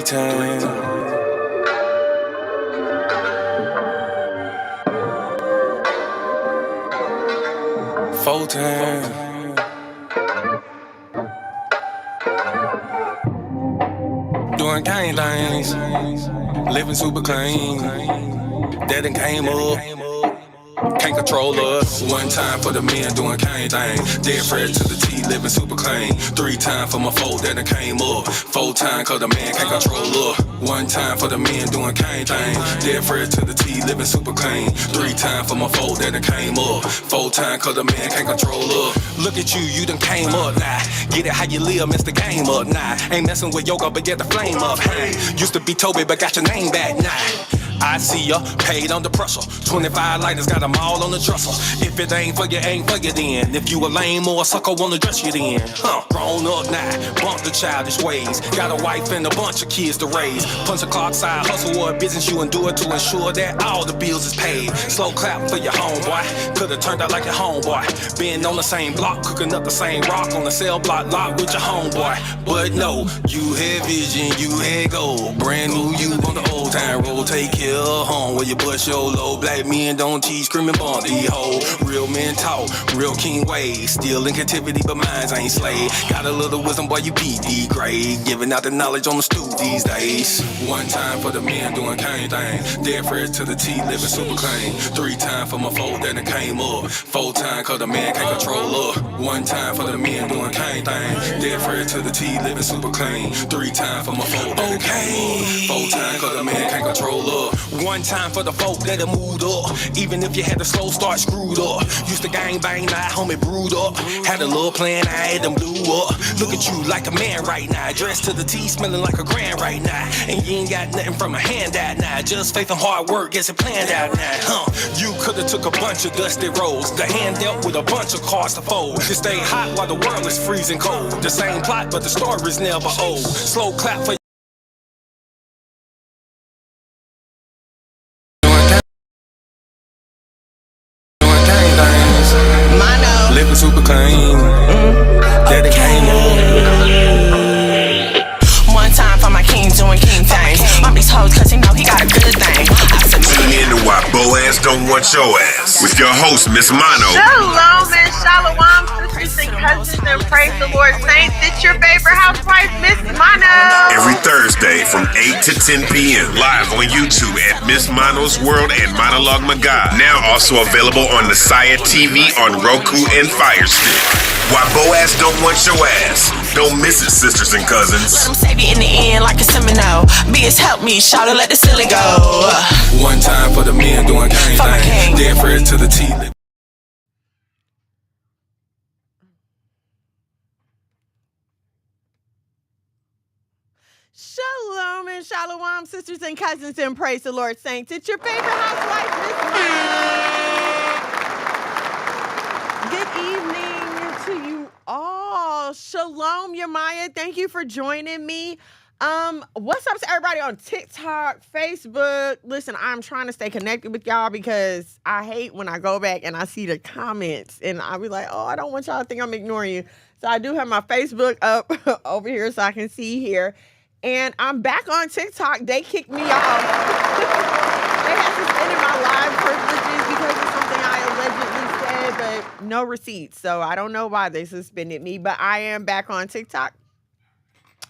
times, 4 times. Doing gang things, living super clean. That done came up. Can't control us. 1 time for the men doing cane thing. Dead fresh to the T, living super clean. 3 times for my folk that done came up. 4 times cause the man can't control us. 1 time for the men doing cane thing. Dead fresh to the T, living super clean. 3 times for my folk that done came up. 4 times cause the man can't control us. Look at you done came up now. Get it how you live, mess the game up now. Ain't messing with yoga, but get the flame up. Hey, used to be Toby, but got your name back now. I see ya, paid under pressure. 25 lighters, got them all on the dresser. If it ain't for you, ain't for you then. If you a lame or a sucker, wanna dress you then. Grown up now, bump the childish ways. Got a wife and a bunch of kids to raise. Punch a clock side hustle or a business you endure to ensure that all the bills is paid. Slow clap for your homeboy, could've turned out like your homeboy. Been on the same block, cooking up the same rock on the cell block lot with your homeboy. But no, you had vision, you had goal. Brand new you on the old time road, take care home where you bust your low. Black men don't teach, screaming bump the hoe. Real men talk, real king ways. Still in captivity, but minds ain't slave. Got a little wisdom, boy, you PD grade. Giving out the knowledge on the stoop these days. 1 time for the men doing cane thing. Dead fresh to the T, living super clean. 3 times for my folk that done came up. 4 times cause the man can't control up. 1 time for the men doing cane thing. Dead fresh to the T, living super clean. 3 times for my folk that done came up. 4 times cause the man can't control up. 1 time for the folk that have moved up. Even if you had a slow start screwed up. Used to gang bang, now homie brewed up. Had a little plan, I had them blew up. Look at you like a man right now. Dressed to the T, smelling like a grand right now. And you ain't got nothing from a handout now. Just faith and hard work gets it planned out now. You could've took a bunch of dusty roads. The hand dealt with a bunch of cards to fold. To stay hot while the world is freezing cold. The same plot, but the story's never old. Slow clap for living super clean. That it came up. 1 time for my king doing king things. Bump these hoes cause he know he got a good thing. Tune in to Why Boaz Don't Want Your Ass with your host, Miss Mono. Shalom and shalom, sisters and cousins, and praise the Lord, saints. It's your favorite housewife, Miss Mono. Every Thursday from 8 to 10 p.m. live on YouTube at Miss Mono's World and Monologue Magog. Now also available on Messiah TV on Roku and Fire Stick. Why Boaz Don't Want Your Ass. Don't miss it, sisters and cousins. Let him save you in the end like a Semino. Beers help me, shout let the silly go. 1 time for the men doing cane thing. Dead fresh to the T. Shalom and shalom, sisters and cousins, and praise the Lord, saints. It's your favorite housewife, Miss Maya. Good evening to you all. Shalom, Yamaya. Thank you for joining me. What's up to everybody on TikTok, Facebook? Listen, I'm trying to stay connected with y'all because I hate when I go back and I see the comments and I'll be like, oh, I don't want y'all to think I'm ignoring you. So I do have my Facebook up over here so I can see here. And I'm back on TikTok. They kicked me off. They had suspended my live privileges because of something I allegedly said, but no receipts. So I don't know why they suspended me, but I am back on TikTok.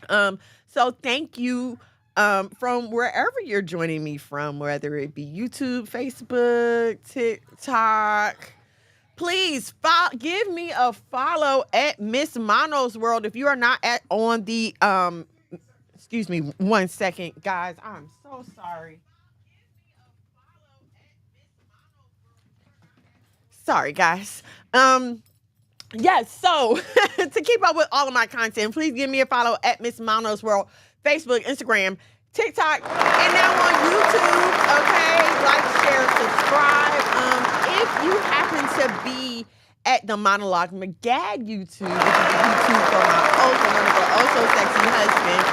So thank you from wherever you're joining me from, whether it be YouTube, Facebook, TikTok. Please give me a follow at Miss Mono's World. If you are not on the excuse me 1 second, guys. I'm so sorry. Sorry, guys. Yes, so to keep up with all of my content, please give me a follow at Miss Mono's World, Facebook, Instagram, TikTok, and now on YouTube. Okay, like, share, subscribe. If you happen to be at the Monologue Magad YouTube, which is the YouTube for my also wonderful, also sexy husband.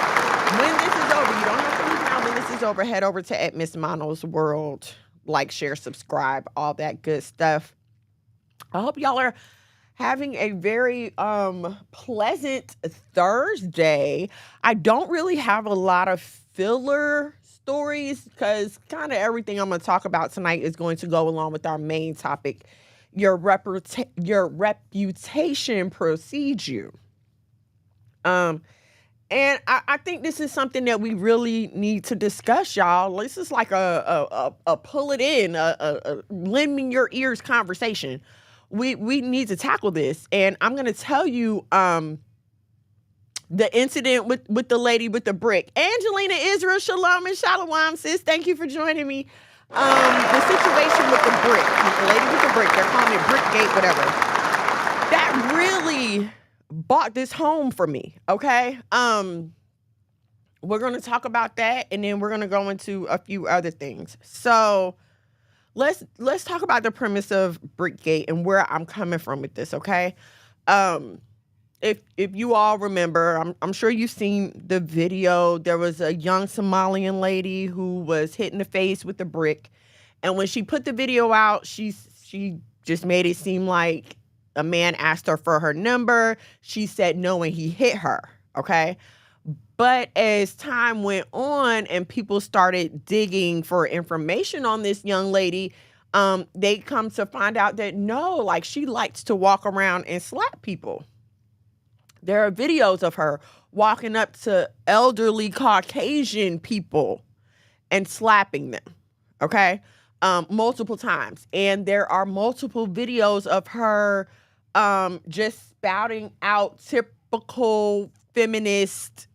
When this is over, you don't have to leave now. When this is over, head over to at Miss Mono's World. Like, share, subscribe, all that good stuff. I hope y'all are having a very pleasant Thursday. I don't really have a lot of filler stories because kind of everything I'm going to talk about tonight is going to go along with our main topic. Your reputation precedes you. And I think this is something that we really need to discuss, y'all. This is like a pull it in, a lending your ears conversation. We need to tackle this. And I'm going to tell you the incident with the lady with the brick. Angelina Israel, shalom and shalom, sis. Thank you for joining me. The situation with the brick, with the lady with the brick, they're calling it Brickgate, whatever. That really bought this home for me, okay? We're going to talk about that, and then we're going to go into a few other things. So let's talk about the premise of Brickgate and where I'm coming from with this, okay? If you all remember, I'm sure you've seen the video. There was a young Somalian lady who was hit in the face with a brick, and when she put the video out, she just made it seem like a man asked her for her number. She said no, and he hit her, okay? But as time went on and people started digging for information on this young lady, they come to find out that no, like she likes to walk around and slap people. There are videos of her walking up to elderly Caucasian people and slapping them, okay? Multiple times. And there are multiple videos of her just spouting out typical feminist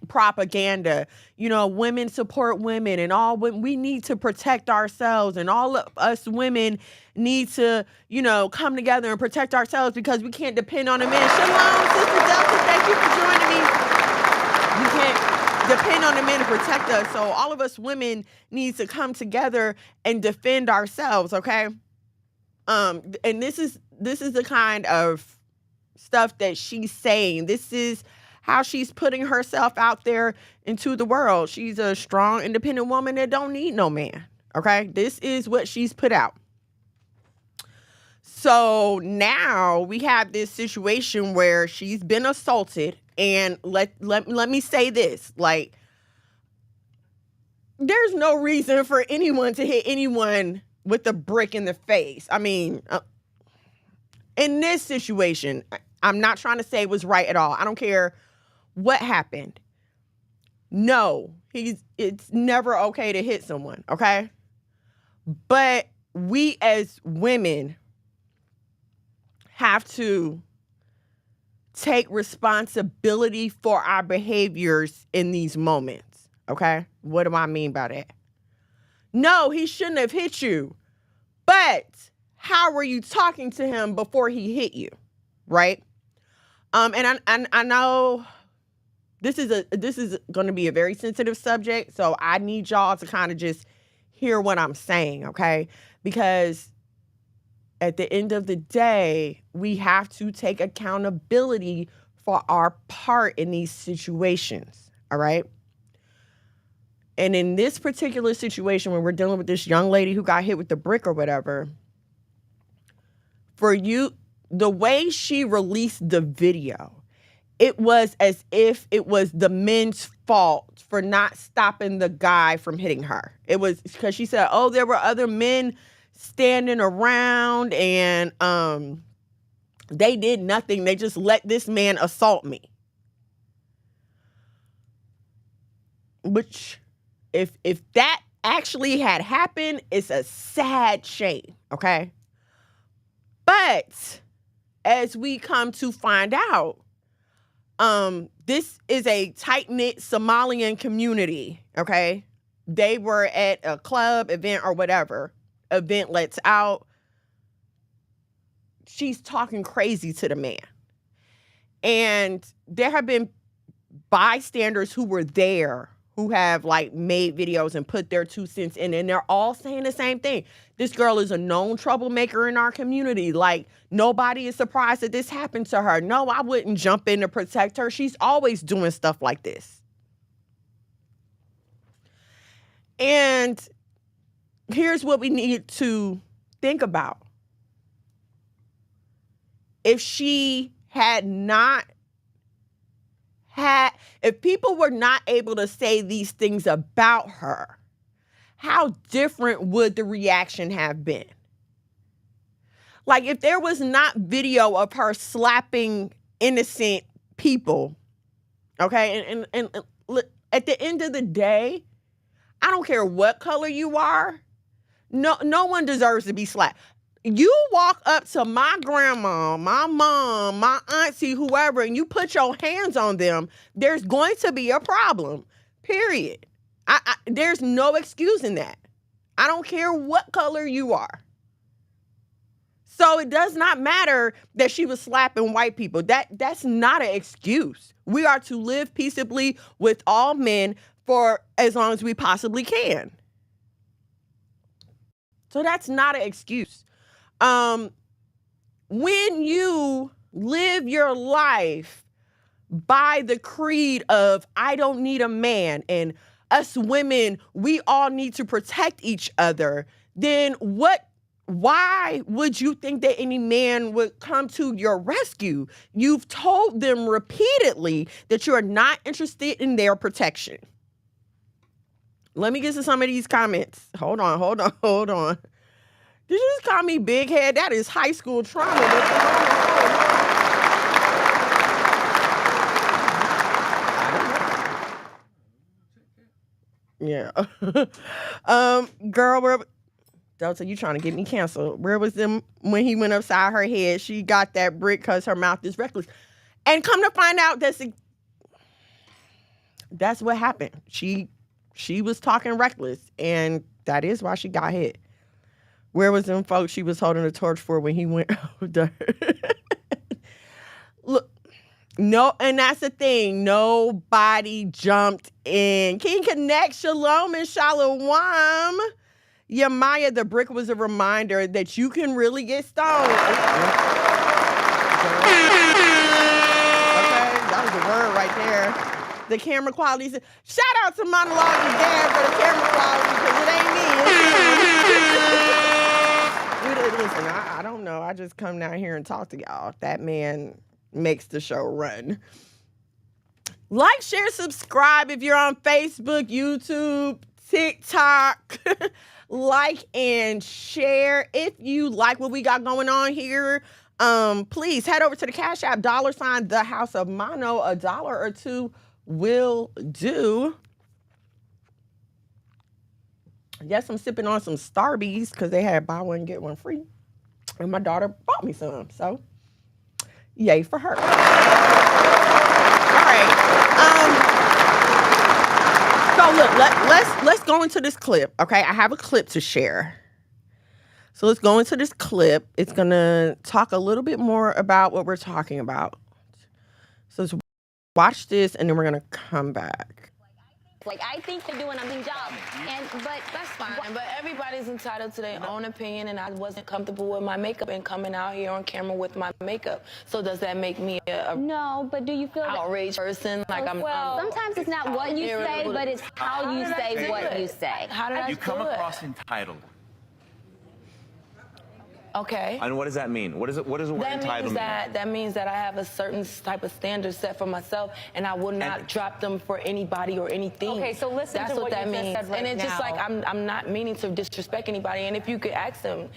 propaganda. You know, women support women, and all we need to protect ourselves, and all of us women need to, you know, come together and protect ourselves because we can't depend on a man. Shalom, Sister Delta, thank you for joining me. We can't depend on a man to protect us. So all of us women need to come together and defend ourselves, okay? And this is the kind of stuff that she's saying. This is how she's putting herself out there into the world. She's a strong, independent woman that don't need no man, okay? This is what she's put out. So now we have this situation where she's been assaulted, and let me say this, like, there's no reason for anyone to hit anyone with a brick in the face. I mean, in this situation, I'm not trying to say it was right at all. I don't care what happened. No, it's never okay to hit someone, okay? But we as women have to take responsibility for our behaviors in these moments, okay? What do I mean by that? No, he shouldn't have hit you. But how were you talking to him before he hit you, right? And I know this is going to be a very sensitive subject, so I need y'all to kind of just hear what I'm saying, okay? Because at the end of the day, we have to take accountability for our part in these situations, all right? And in this particular situation, when we're dealing with this young lady who got hit with the brick or whatever, for you, the way she released the video, it was as if it was the men's fault for not stopping the guy from hitting her. It was because she said, oh, there were other men standing around and they did nothing. They just let this man assault me. Which, if that actually had happened, it's a sad shame, okay? But as we come to find out, this is a tight-knit Somalian community, okay? They were at a club, event, or whatever. Event lets out. She's talking crazy to the man. And there have been bystanders who were there who have like made videos and put their 2 cents in, and they're all saying the same thing. This girl is a known troublemaker in our community. Like, nobody is surprised that this happened to her. No, I wouldn't jump in to protect her. She's always doing stuff like this. And here's what we need to think about. If she had not had, If people were not able to say these things about her, how different would the reaction have been? Like, if there was not video of her slapping innocent people, okay, and at the end of the day, I don't care what color you are, no one deserves to be slapped. You walk up to my grandma, my mom, my auntie, whoever, and you put your hands on them, there's going to be a problem, period. There's no excusing that. I don't care what color you are. So it does not matter that she was slapping white people. That's not an excuse. We are to live peaceably with all men for as long as we possibly can. So that's not an excuse. When you live your life by the creed of I don't need a man and us women, we all need to protect each other, then why would you think that any man would come to your rescue? You've told them repeatedly that you are not interested in their protection. Let me get to some of these comments. Hold on. Did you just call me big head? That is high school trauma. Yeah. Girl, Delta, you trying to get me canceled. Where was them when he went upside her head? She got that brick because her mouth is reckless. And come to find out, that's what happened. She was talking reckless, and that is why she got hit. Where was them folks she was holding a torch for when he went over? Look, no, and that's the thing. Nobody jumped in. King Connect, Shalom and Shalom. Yamaya, the brick was a reminder that you can really get stoned. Okay, that was a word right there. The camera quality. Shout out to Monologue's dad for the camera quality, because it ain't me. Listen, I don't know. I just come down here and talk to y'all. That man makes the show run. Like, share, subscribe if you're on Facebook, YouTube, TikTok. Like and share if you like what we got going on here. Please head over to the Cash App, $ the House of Mono. $1 or $2 will do. Yes, I'm sipping on some Starbies because they had buy one, get one free. And my daughter bought me some. So, yay for her. All right. So look, let's go into this clip, okay? I have a clip to share. So let's go into this clip. It's gonna talk a little bit more about what we're talking about. So let's watch this, and then we're gonna come back. Like, I think they're doing a good job, but That's fine, but everybody's entitled to their own opinion, and I wasn't comfortable with my makeup and coming out here on camera with my makeup. So does that make me a no. But do you feel outraged person? Like sometimes it's not what you say, but it's how you say what you say. How did I You come do it? across entitled. Okay. And what does that mean? What does the word entitled mean? That means that I have a certain type of standard set for myself, and I will not drop them for anybody or anything. Okay, so listen That's to what that you just means. said right and it's just now. like I'm not meaning to disrespect anybody. And if you could ask them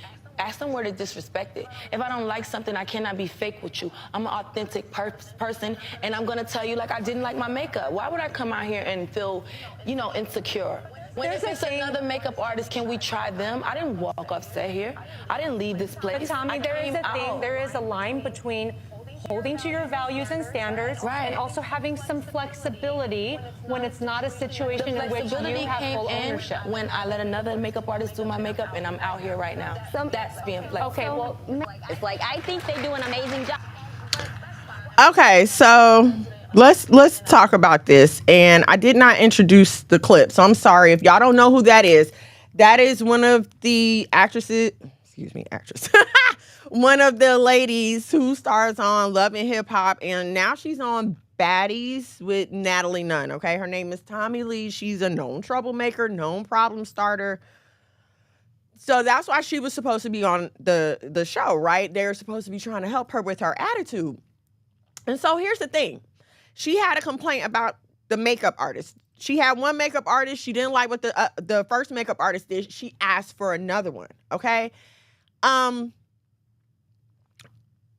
where to disrespect it. If I don't like something, I cannot be fake with you. I'm an authentic person, and I'm gonna tell you like I didn't like my makeup. Why would I come out here and feel, insecure? When if it's another makeup artist, can we try them? I didn't walk off set here. I didn't leave this place. But Tommy, there is a thing. There is a line between holding to your values and standards, right, and also having some flexibility when it's not a situation in which you have full ownership. When I let another makeup artist do my makeup, and I'm out here right now. That's being flexible. Okay, well, it's like I think they do an amazing job. Okay, so let's talk about this. And I did not introduce the clip, so I'm sorry if y'all don't know who that is. That is one of the actresses. One of the ladies who stars on Love and Hip Hop, and now she's on Baddies with Natalie Nunn. Okay, her name is Tommy Lee. She's a known troublemaker, known problem starter. So that's why she was supposed to be on the show, right? They're supposed to be trying to help her with her attitude. And so here's the thing. She had a complaint about the makeup artist. She had one makeup artist. She didn't like what the first makeup artist did. She asked for another one. Okay. And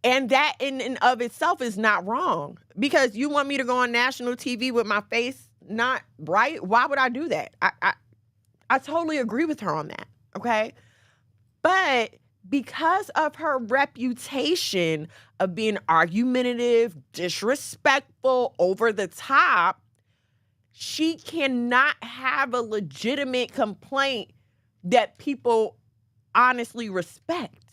that in and of itself is not wrong, because you want me to go on national TV with my face not right. Why would I do that? I totally agree with her on that. Okay. But because of her reputation of being argumentative, disrespectful, over the top, she cannot have a legitimate complaint that people honestly respect.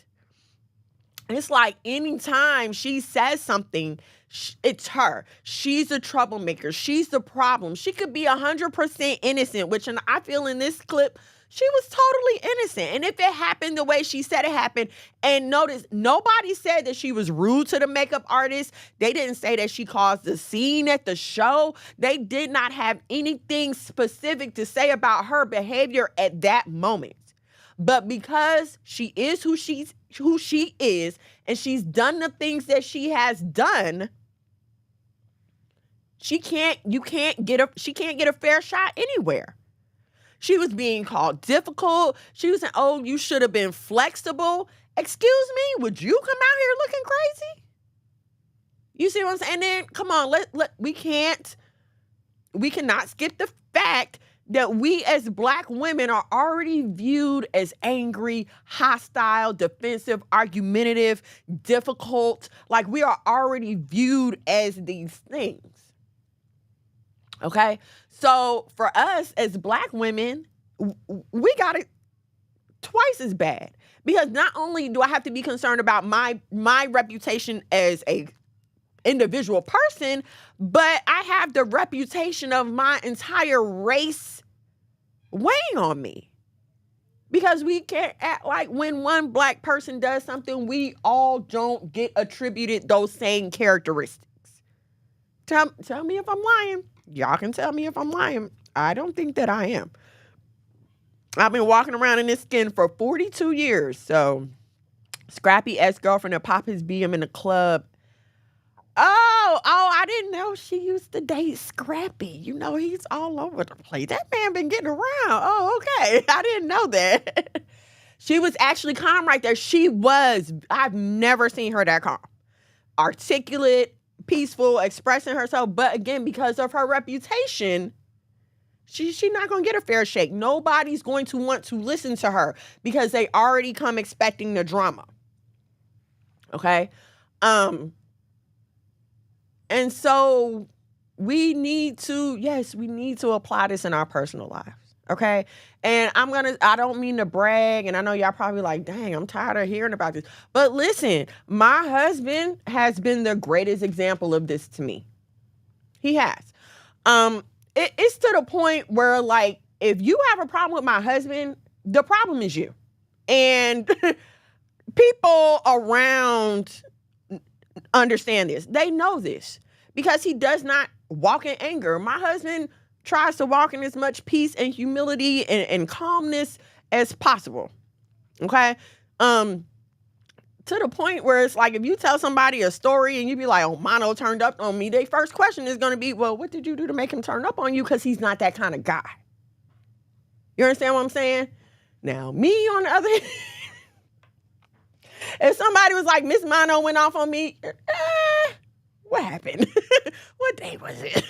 It's like anytime she says something, it's her. She's a troublemaker. She's the problem. She could be 100% innocent, which I feel in this clip, she was totally innocent. And if it happened the way she said it happened, and notice, nobody said that she was rude to the makeup artist. They didn't say that she caused the scene at the show. They did not have anything specific to say about her behavior at that moment. But because she is who she is, and she's done the things that she has done, she can't get a fair shot anywhere. She was being called difficult. She was saying, oh, you should have been flexible. Excuse me, would you come out here looking crazy? You see what I'm saying? And then, come on, we cannot skip the fact that we as Black women are already viewed as angry, hostile, defensive, argumentative, difficult. Like, we are already viewed as these things. Okay? So for us as Black women, we got it twice as bad, because not only do I have to be concerned about my reputation as a individual person, but I have the reputation of my entire race weighing on me. Because we can't act like when one Black person does something, we all don't get attributed those same characteristics. Tell me if I'm lying. Y'all can tell me if I'm lying. I don't think that I am. I've been walking around in this skin for 42 years. So, scrappy ex-girlfriend of Papa's BM in the club. Oh, I didn't know she used to date Scrappy. You know, he's all over the place. That man been getting around. Oh, okay. I didn't know that. She was actually calm right there. I've never seen her that calm. Articulate, peaceful, expressing herself. But again, because of her reputation, she's not going to get a fair shake. Nobody's going to want to listen to her because they already come expecting the drama. Okay? And so we need to apply this in our personal lives. Okay. And I don't mean to brag. And I know y'all probably like, dang, I'm tired of hearing about this. But listen, my husband has been the greatest example of this to me. He has. It's to the point where, like, if you have a problem with my husband, the problem is you. And people around understand this. They know this because he does not walk in anger. My husband tries to walk in as much peace and humility and calmness as possible. Okay? To the point where it's like, if you tell somebody a story and you be like, oh, Mono turned up on me, their first question is going to be, well, what did you do to make him turn up on you? Because he's not that kind of guy. You understand what I'm saying? Now, me on the other hand, if somebody was like, Miss Mono went off on me, what happened? What day was it?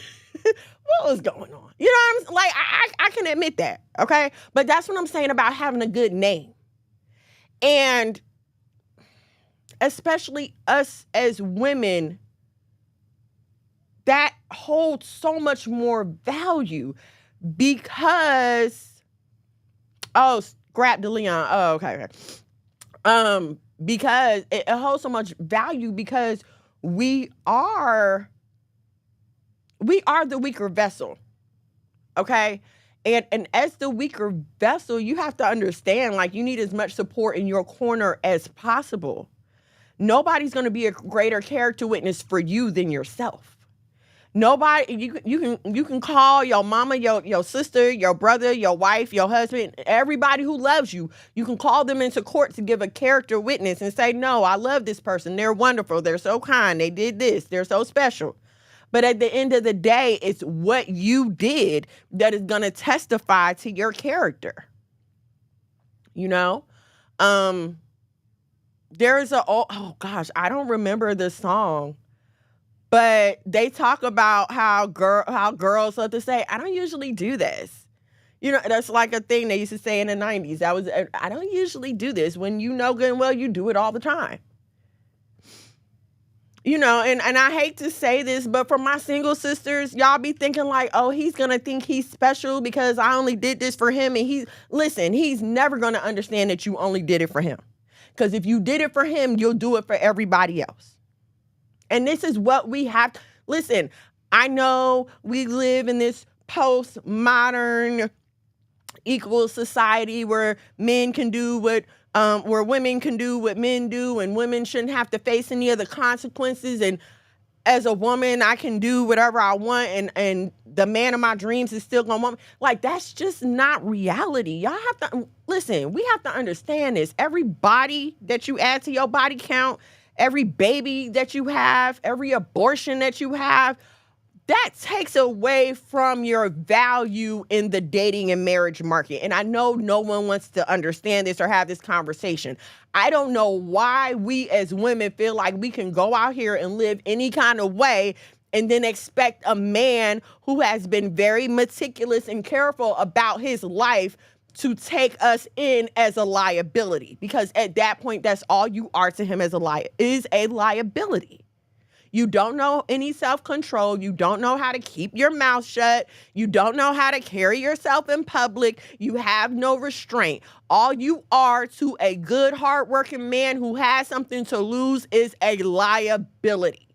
What was going on? You know what I'm saying? Like, I can admit that, okay? But that's what I'm saying about having a good name. And especially us as women, that holds so much more value because, oh, scrap DeLeon. Oh, okay. Because it holds so much value because we are the weaker vessel, okay? And as the weaker vessel, you have to understand, like, you need as much support in your corner as possible. Nobody's going to be a greater character witness for you than yourself. Nobody, you can call your mama, your sister, your brother, your wife, your husband, everybody who loves you. You can call them into court to give a character witness and say, no, I love this person. They're wonderful. They're so kind. They did this. They're so special. But at the end of the day, it's what you did that is going to testify to your character. You know? There's oh gosh, I don't remember the song, but they talk about how girls love to say, I don't usually do this. You know, that's like a thing they used to say in the 90s. I don't usually do this, when you know good and well you do it all the time. You know, and I hate to say this, but for my single sisters, y'all be thinking like, oh, he's going to think he's special because I only did this for him. And he's never going to understand that you only did it for him. Because if you did it for him, you'll do it for everybody else. And this is what we have. Listen, I know we live in this postmodern equal society where men can do where women can do what men do, and women shouldn't have to face any of the consequences. And as a woman, I can do whatever I want, and the man of my dreams is still gonna want me. Like, that's just not reality. Y'all have to listen. We have to understand this. Every body that you add to your body count, every baby that you have, every abortion that you have, that takes away from your value in the dating and marriage market. And I know no one wants to understand this or have this conversation. I don't know why we as women feel like we can go out here and live any kind of way and then expect a man who has been very meticulous and careful about his life to take us in as a liability. Because at that point, that's all you are to him as is a liability. You don't know any self-control. You don't know how to keep your mouth shut. You don't know how to carry yourself in public. You have no restraint. All you are to a good, hardworking man who has something to lose is a liability.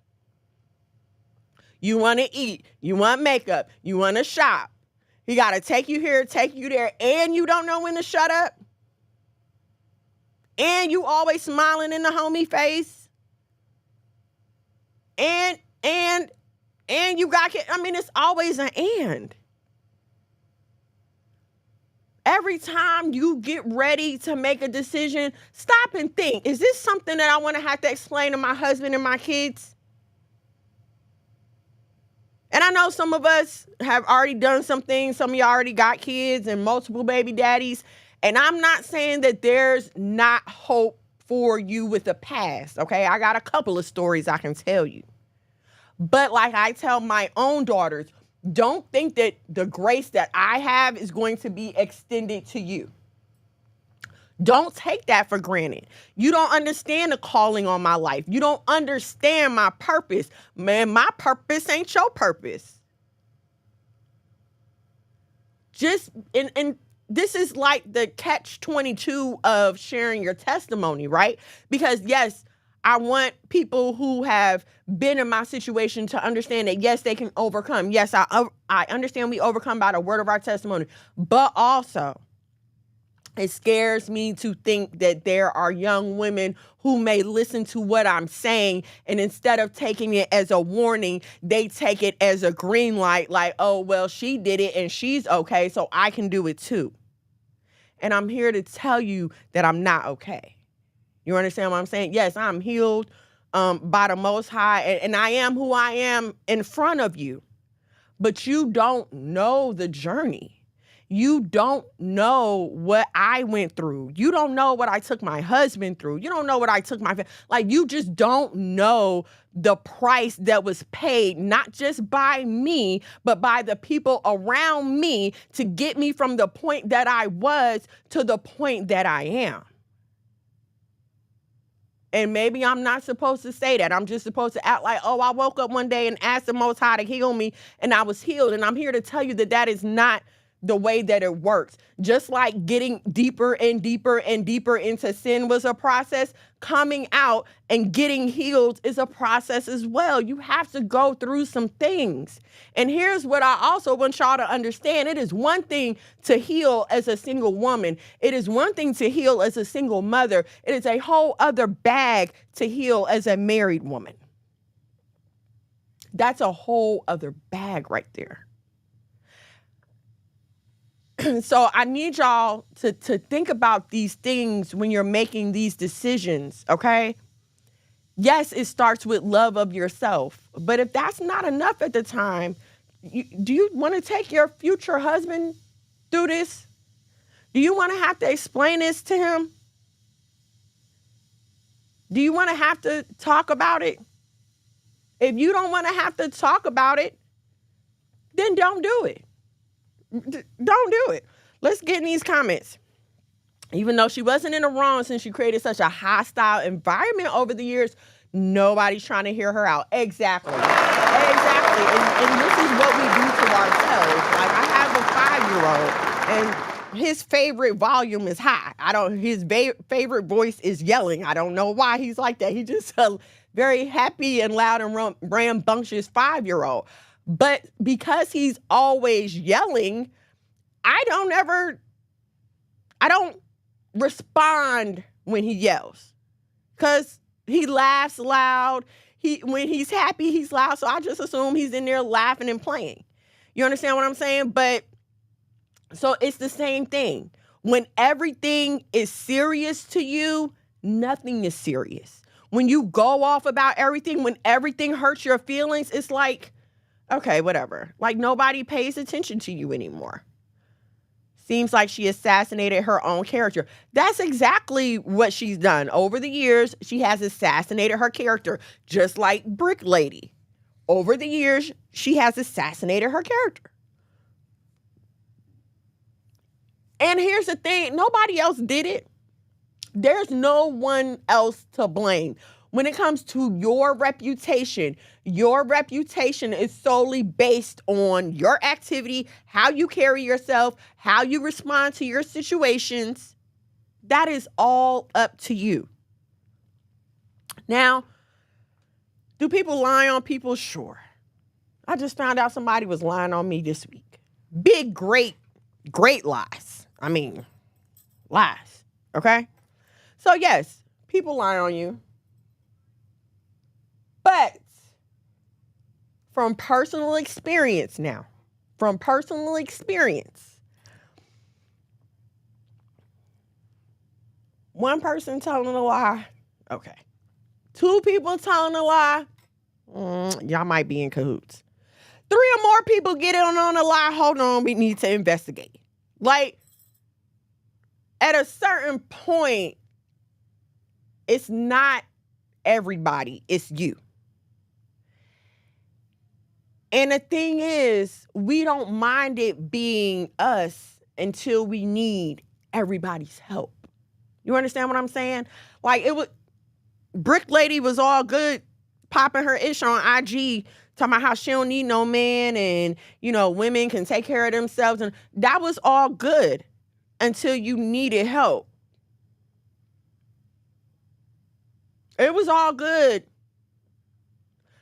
You want to eat. You want makeup. You want to shop. He got to take you here, take you there, and you don't know when to shut up. And you always smiling in the homie face. And you got, I mean, it's always an and. Every time you get ready to make a decision, stop and think, is this something that I want to have to explain to my husband and my kids? And I know some of us have already done some things. Some of y'all already got kids and multiple baby daddies. And I'm not saying that there's not hope for you with the past, okay? I got a couple of stories I can tell you. But like I tell my own daughters, don't think that the grace that I have is going to be extended to you. Don't take that for granted. You don't understand the calling on my life. You don't understand my purpose. Man, my purpose ain't your purpose. And this is like the catch-22 of sharing your testimony, right? Because yes, I want people who have been in my situation to understand that, yes, they can overcome. Yes, I understand we overcome by the word of our testimony. But also, it scares me to think that there are young women who may listen to what I'm saying, and instead of taking it as a warning, they take it as a green light, like, oh, well, she did it and she's okay, so I can do it too. And I'm here to tell you that I'm not okay. You understand what I'm saying? Yes, I'm healed by the Most High, and I am who I am in front of you. But you don't know the journey. You don't know what I went through. You don't know what I took my husband through. You don't know what I took you just don't know the price that was paid, not just by me, but by the people around me to get me from the point that I was to the point that I am. And maybe I'm not supposed to say that. I'm just supposed to act like, oh, I woke up one day and asked the Most High to heal me, and I was healed. And I'm here to tell you that that is not the way that it works. Just like getting deeper and deeper and deeper into sin was a process, coming out and getting healed is a process as well. You have to go through some things. And here's what I also want y'all to understand. It is one thing to heal as a single woman. It is one thing to heal as a single mother. It is a whole other bag to heal as a married woman. That's a whole other bag right there. So I need y'all to think about these things when you're making these decisions, okay? yes, it starts with love of yourself. But if that's not enough at the time, do you want to take your future husband through this? Do you want to have to explain this to him? Do you want to have to talk about it? If you don't want to have to talk about it, then don't do it. Don't do it. Let's get in these comments. Even though she wasn't in the wrong since she created such a hostile environment over the years, nobody's trying to hear her out. Exactly. And this is what we do to ourselves. Like, I have a 5-year-old, and his favorite volume is high. His favorite voice is yelling. I don't know why he's like that. He's just a very happy and loud and rambunctious 5-year-old. But because he's always yelling, I don't respond when he yells, because he laughs loud. When he's happy, he's loud. So I just assume he's in there laughing and playing. You understand what I'm saying? But so it's the same thing. When everything is serious to you, nothing is serious. When you go off about everything, when everything hurts your feelings, it's like, okay, whatever. Like, nobody pays attention to you anymore. Seems like she assassinated her own character. That's exactly what she's done. Over the years, she has assassinated her character, just like Brick Lady. Over the years, she has assassinated her character. And here's the thing, nobody else did it. There's no one else to blame. When it comes to your reputation is solely based on your activity, how you carry yourself, how you respond to your situations. That is all up to you. Now, do people lie on people? Sure. I just found out somebody was lying on me this week. Big, great lies. I mean, lies. Okay? So yes, people lie on you. But from personal experience now, one person telling a lie, okay. 2 people telling a lie, y'all might be in cahoots. 3 or more people get in on a lie, hold on, we need to investigate. Like, at a certain point, it's not everybody, it's you. And the thing is, we don't mind it being us until we need everybody's help. You understand what I'm saying? Like, Brick Lady was all good popping her ish on IG, talking about how she don't need no man and, women can take care of themselves. And that was all good until you needed help. It was all good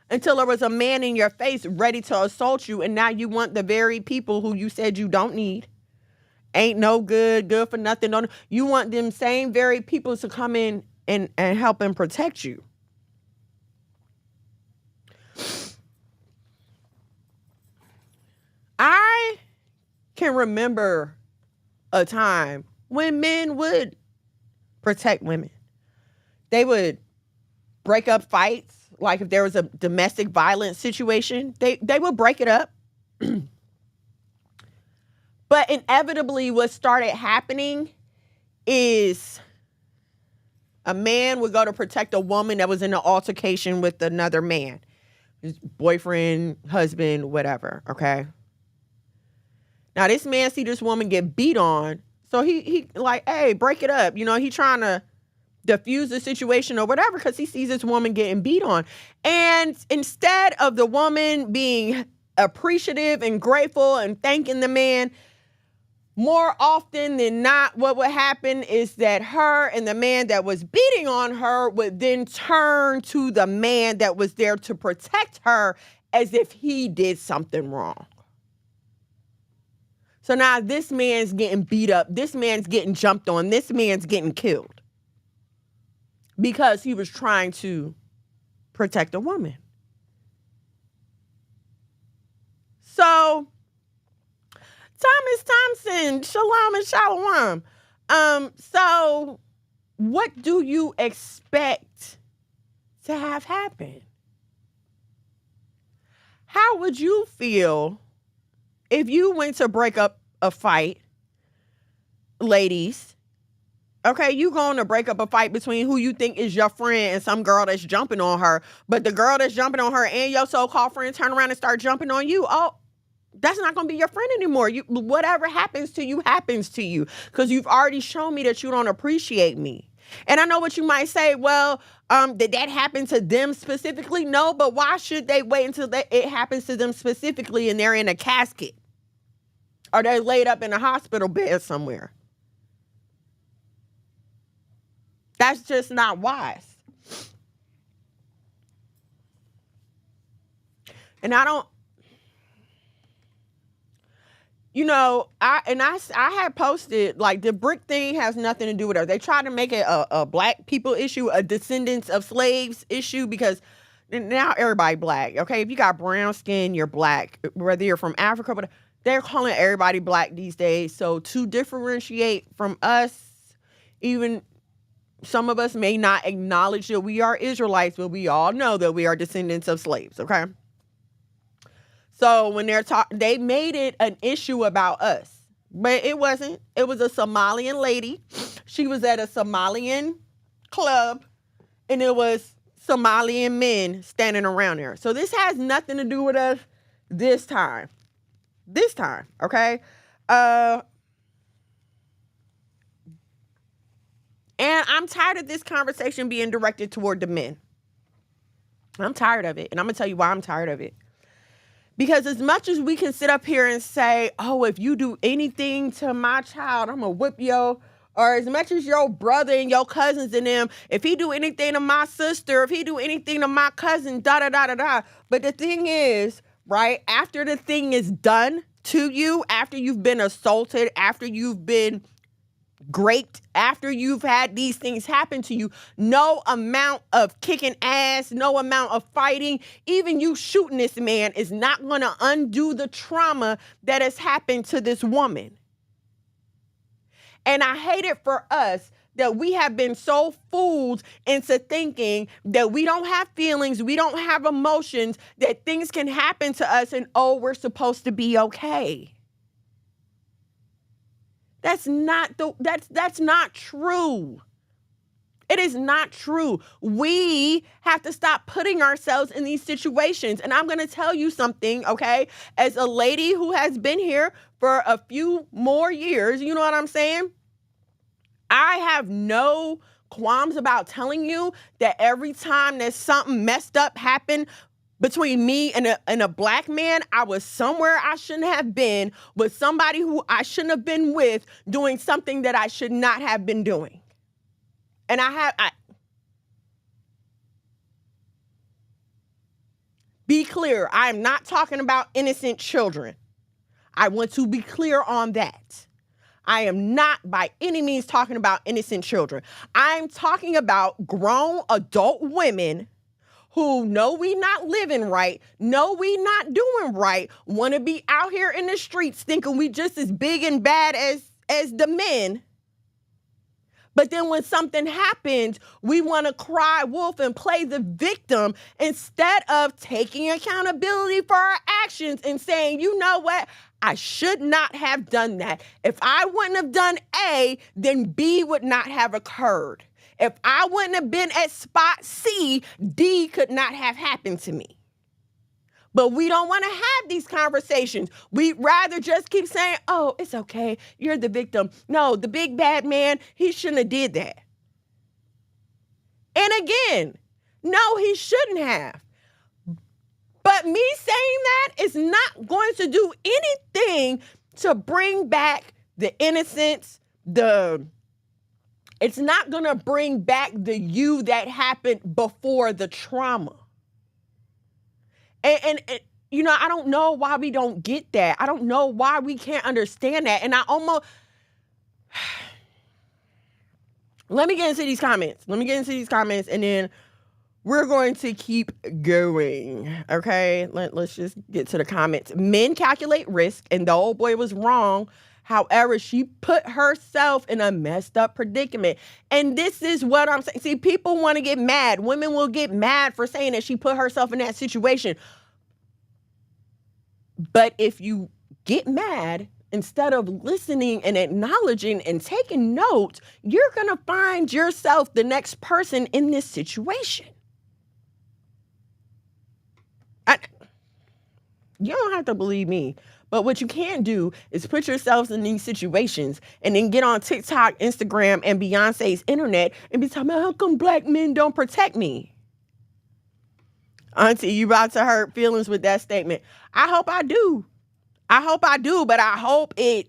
until there was a man in your face ready to assault you, and now you want the very people who you said you don't need, ain't no good for nothing. You want them same very people to come in and help and protect you. I can remember a time when men would protect women. They would break up fights. Like, if there was a domestic violence situation, they would break it up. But inevitably, what started happening is a man would go to protect a woman that was in an altercation with another man. His boyfriend, husband, whatever, okay? Now, this man see this woman get beat on, so he like, hey, break it up. He trying to diffuse the situation or whatever, because he sees this woman getting beat on. And instead of the woman being appreciative and grateful and thanking the man, more often than not, what would happen is that her and the man that was beating on her would then turn to the man that was there to protect her as if he did something wrong. So now this man's getting beat up, this man's getting jumped on, this man's getting killed, because he was trying to protect a woman. So, Thomas Thompson, shalom and shalom. So, what do you expect to have happen. How would you feel if you went to break up a fight, ladies? Okay, you going to break up a fight between who you think is your friend and some girl that's jumping on her, but the girl that's jumping on her and your so-called friend turn around and start jumping on you. Oh, that's not going to be your friend anymore. Whatever happens to you happens to you, because you've already shown me that you don't appreciate me. And I know what you might say, well, did that happen to them specifically? No, but why should they wait until it happens to them specifically and they're in a casket? Or they're laid up in a hospital bed somewhere? That's just not wise. And I don't, I had posted, like, the brick thing has nothing to do with her. They tried to make it a black people issue, a descendants of slaves issue, because now everybody black, okay? If you got brown skin, you're black, whether you're from Africa, but they're calling everybody black these days. So to differentiate from us, even some of us may not acknowledge that we are Israelites, but we all know that we are descendants of slaves, okay? So when they made it an issue about us, but it wasn't. It was a Somalian lady. She was at a Somalian club, and it was Somalian men standing around there. So this has nothing to do with us this time. Okay? And I'm tired of this conversation being directed toward the men. I'm tired of it, and I'm going to tell you why I'm tired of it. Because as much as we can sit up here and say, oh, if you do anything to my child, I'm going to whip yo. Or as much as your brother and your cousins and them, if he do anything to my sister, if he do anything to my cousin, da-da-da-da-da. But the thing is, right, after the thing is done to you, after you've been assaulted, after you've been raped, after you've had these things happen to you, no amount of kicking ass, no amount of fighting, even you shooting this man is not going to undo the trauma that has happened to this woman. And I hate it for us that we have been so fooled into thinking that we don't have feelings, we don't have emotions, that things can happen to us and, oh, we're supposed to be okay. That's not true. It is not true. We have to stop putting ourselves in these situations. And I'm going to tell you something, okay? As a lady who has been here for a few more years, you know what I'm saying? I have no qualms about telling you that every time that something messed up happened between me and a black man, I was somewhere I shouldn't have been with somebody who I shouldn't have been with, doing something that I should not have been doing. And be clear, I am not talking about innocent children. I want to be clear on that. I am not by any means talking about innocent children. I'm talking about grown adult women who know we not living right, know we not doing right, want to be out here in the streets thinking we just as big and bad as the men. But then when something happens, we want to cry wolf and play the victim instead of taking accountability for our actions and saying, you know what? I should not have done that. If I wouldn't have done A, then B would not have occurred. If I wouldn't have been at spot C, D could not have happened to me. But we don't want to have these conversations. We'd rather just keep saying, oh, it's okay, you're the victim. No, the big bad man, he shouldn't have did that. And again, no, he shouldn't have. But me saying that is not going to do anything to bring back the innocence, it's not going to bring back the you that happened before the trauma. And I don't know why we don't get that. I don't know why we can't understand that. And let me get into these comments. And then we're going to keep going. Okay, let's just get to the comments. Men calculate risk, and the old boy was wrong. However, she put herself in a messed up predicament. And this is what I'm saying. See, people want to get mad. Women will get mad for saying that she put herself in that situation. But if you get mad, instead of listening and acknowledging and taking notes, you're going to find yourself the next person in this situation. You don't have to believe me. But what you can do is put yourselves in these situations and then get on TikTok, Instagram, and Beyonce's internet and be talking about how come black men don't protect me. Auntie, you about to hurt feelings with that statement. I hope I do. But I hope it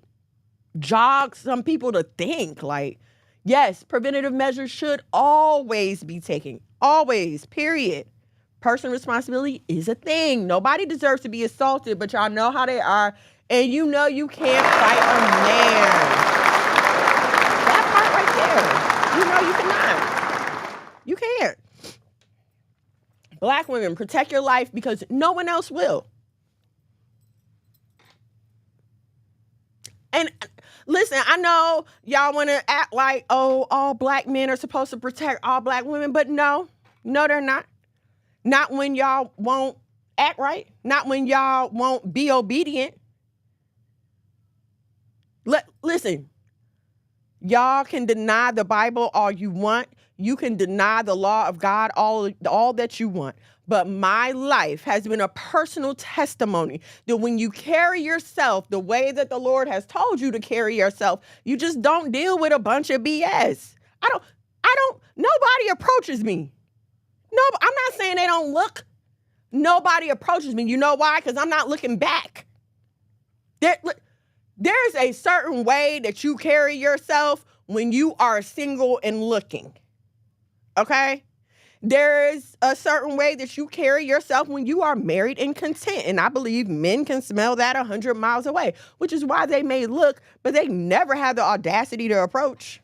jogs some people to think. Like, yes, preventative measures should always be taken. Always, period. Personal responsibility is a thing. Nobody deserves to be assaulted, but y'all know how they are. And you know you can't fight a man. That part right there. You know you cannot. You can't. Black women, protect your life because no one else will. And listen, I know y'all want to act like, oh, all black men are supposed to protect all black women, but no, they're not. Not when y'all won't act right. Not when y'all won't be obedient. Listen, y'all can deny the Bible all you want. You can deny the law of God all that you want. But my life has been a personal testimony that when you carry yourself the way that the Lord has told you to carry yourself, you just don't deal with a bunch of BS. Nobody approaches me. No, I'm not saying they don't look. Nobody approaches me. You know why? Because I'm not looking back. There's a certain way that you carry yourself when you are single and looking. Okay? There is a certain way that you carry yourself when you are married and content. And I believe men can smell that 100 miles away, which is why they may look, but they never have the audacity to approach.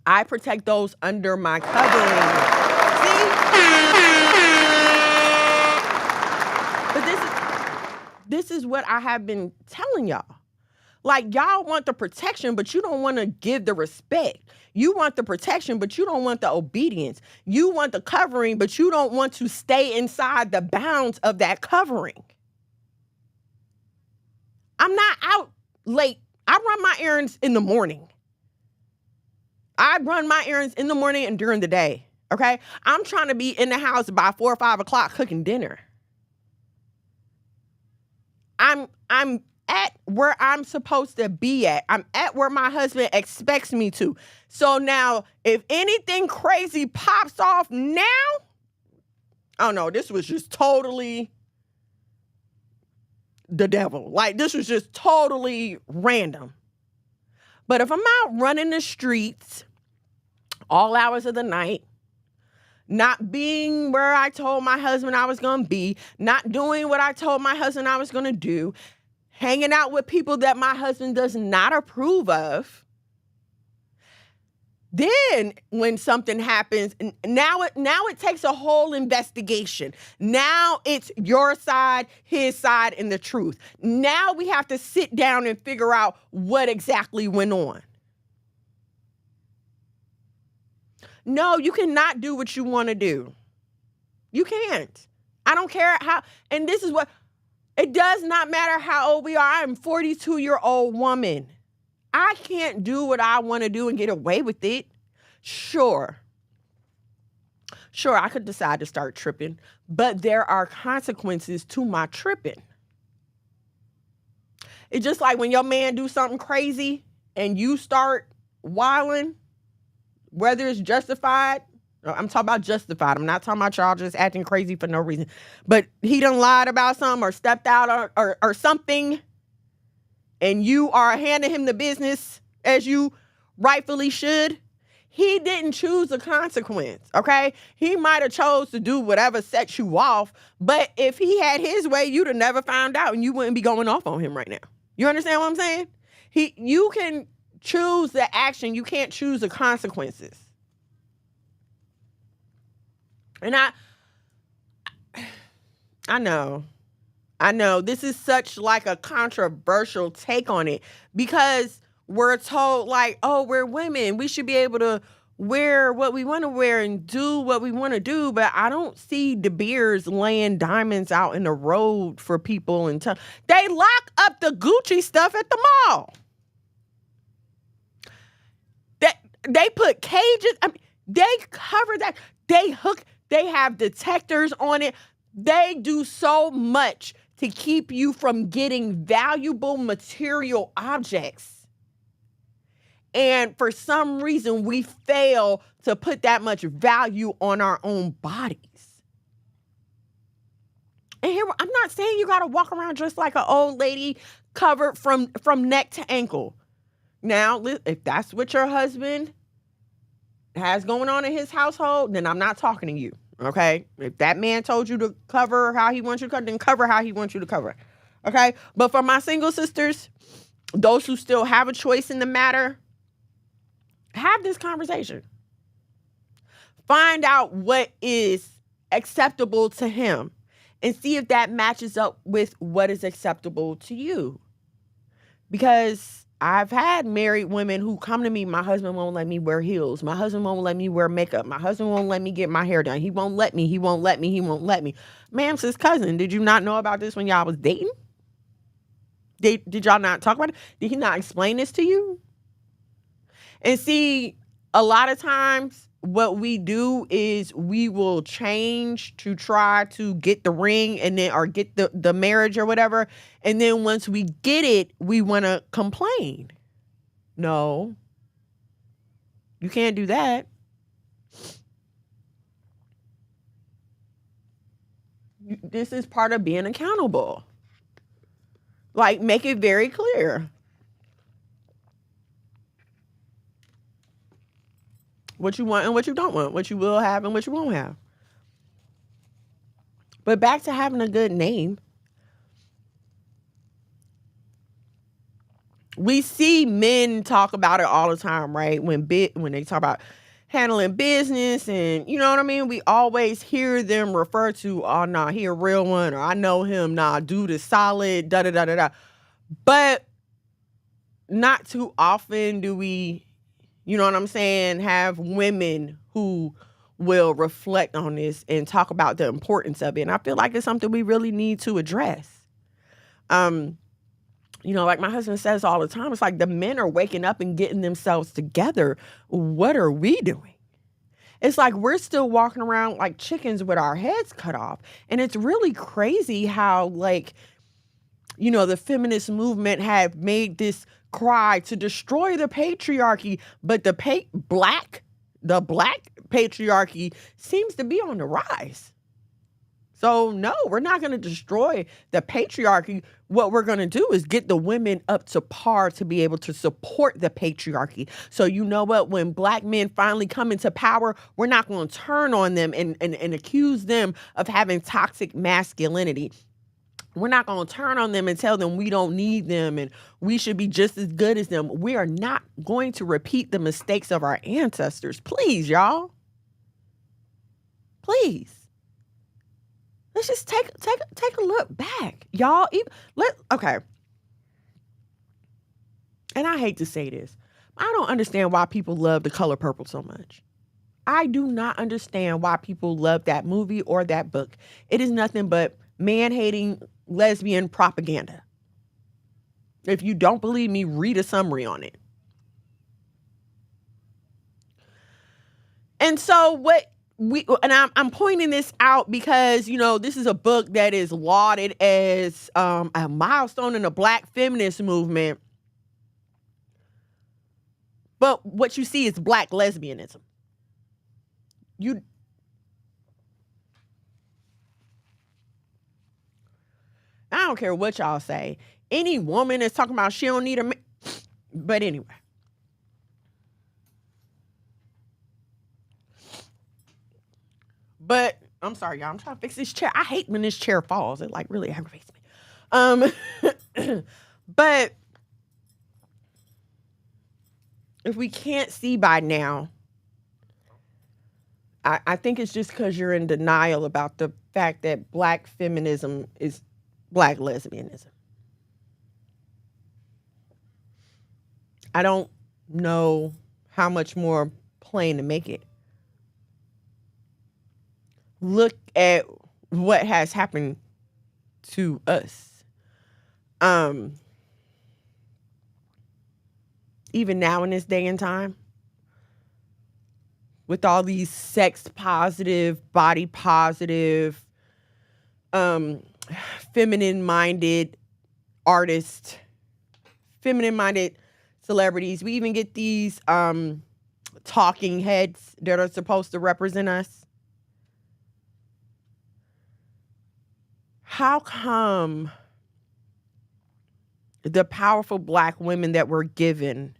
I protect those under my covering. But this is what I have been telling y'all. Like, y'all want the protection, but you don't want to give the respect. You want the protection, but you don't want the obedience. You want the covering, but you don't want to stay inside the bounds of that covering. I'm not out late. I run my errands in the morning. I run my errands in the morning and during the day. Okay? I'm trying to be in the house by 4 or 5 o'clock cooking dinner. I'm at where I'm supposed to be at. I'm at where my husband expects me to. So now, if anything crazy pops off now, oh no, this was just totally the devil. Like, this was just totally random. But if I'm out running the streets all hours of the night, not being where I told my husband I was going to be, not doing what I told my husband I was going to do, hanging out with people that my husband does not approve of, then when something happens, now it takes a whole investigation. Now it's your side, his side, and the truth. Now we have to sit down and figure out what exactly went on. No, you cannot do what you want to do. You can't. I don't care how, and this is what, it does not matter how old we are. I'm a 42-year-old woman. I can't do what I want to do and get away with it. Sure, I could decide to start tripping, but there are consequences to my tripping. It's just like when your man do something crazy and you start wilding, whether it's justified. I'm talking about justified. I'm not talking about y'all just acting crazy for no reason. But he done lied about something or stepped out or something, and you are handing him the business as you rightfully should. He didn't choose the consequence, okay? He might have chose to do whatever sets you off, but if he had his way, you'd have never found out and you wouldn't be going off on him right now. You understand what I'm saying? You can choose the action. You can't choose the consequences. And I know. I know this is such like a controversial take on it because we're told like, oh, we're women. We should be able to wear what we want to wear and do what we want to do. But I don't see De Beers laying diamonds out in the road for people and they lock up the Gucci stuff at the mall. They put cages. I mean, they cover that. They have detectors on it. They do so much to keep you from getting valuable material objects. And for some reason, we fail to put that much value on our own bodies. And here, I'm not saying you got to walk around just like an old lady covered from neck to ankle. Now, if that's what your husband has going on in his household, then I'm not talking to you, okay? If that man told you to cover how he wants you to cover, then cover how he wants you to cover, okay? But for my single sisters, those who still have a choice in the matter, have this conversation. Find out what is acceptable to him and see if that matches up with what is acceptable to you. Because I've had married women who come to me, my husband won't let me wear heels. My husband won't let me wear makeup. My husband won't let me get my hair done. He won't let me. Ma'am, sis cousin, did you not know about this when y'all was dating? Did y'all not talk about it? Did he not explain this to you? And see, a lot of times what we do is we will change to try to get the ring and then or get the marriage or whatever. And then once we get it, we want to complain. No, you can't do that. This is part of being accountable. Like, make it very clear what you want and what you don't want, what you will have and what you won't have. But back to having a good name. We see men talk about it all the time, right? When they talk about handling business and, you know what I mean? We always hear them refer to, oh, nah, he a real one, or I know him, nah, dude is solid, da-da-da-da-da. But not too often do we, you know what I'm saying, have women who will reflect on this and talk about the importance of it. And I feel like it's something we really need to address. You know, like my husband says all the time, it's like the men are waking up and getting themselves together. What are we doing? It's like we're still walking around like chickens with our heads cut off. And it's really crazy how, like, you know, the feminist movement have made this cry to destroy the patriarchy, but the black patriarchy seems to be on the rise. So no, we're not going to destroy the patriarchy. What we're going to do is get the women up to par to be able to support the patriarchy. So you know what? When black men finally come into power, we're not going to turn on them and accuse them of having toxic masculinity. We're not going to turn on them and tell them we don't need them and we should be just as good as them. We are not going to repeat the mistakes of our ancestors. Please, y'all. Please. Let's just take a look back, y'all. Okay. And I hate to say this. I don't understand why people love The Color Purple so much. I do not understand why people love that movie or that book. It is nothing but man-hating lesbian propaganda. If you don't believe me, read a summary on it. And so I'm pointing this out because, you know, this is a book that is lauded as a milestone in the black feminist movement. But what you see is black lesbianism. I don't care what y'all say. Any woman that's talking about she don't need a man. But anyway. But I'm sorry, y'all. I'm trying to fix this chair. I hate when this chair falls. It like really aggravates me. But if we can't see by now, I think it's just because you're in denial about the fact that black feminism is Black lesbianism. I don't know how much more plain to make it. Look at what has happened to us. Even now in this day and time, with all these sex positive, body positive, feminine minded artists, feminine minded celebrities. We even get these talking heads that are supposed to represent us. How come the powerful Black women that we're given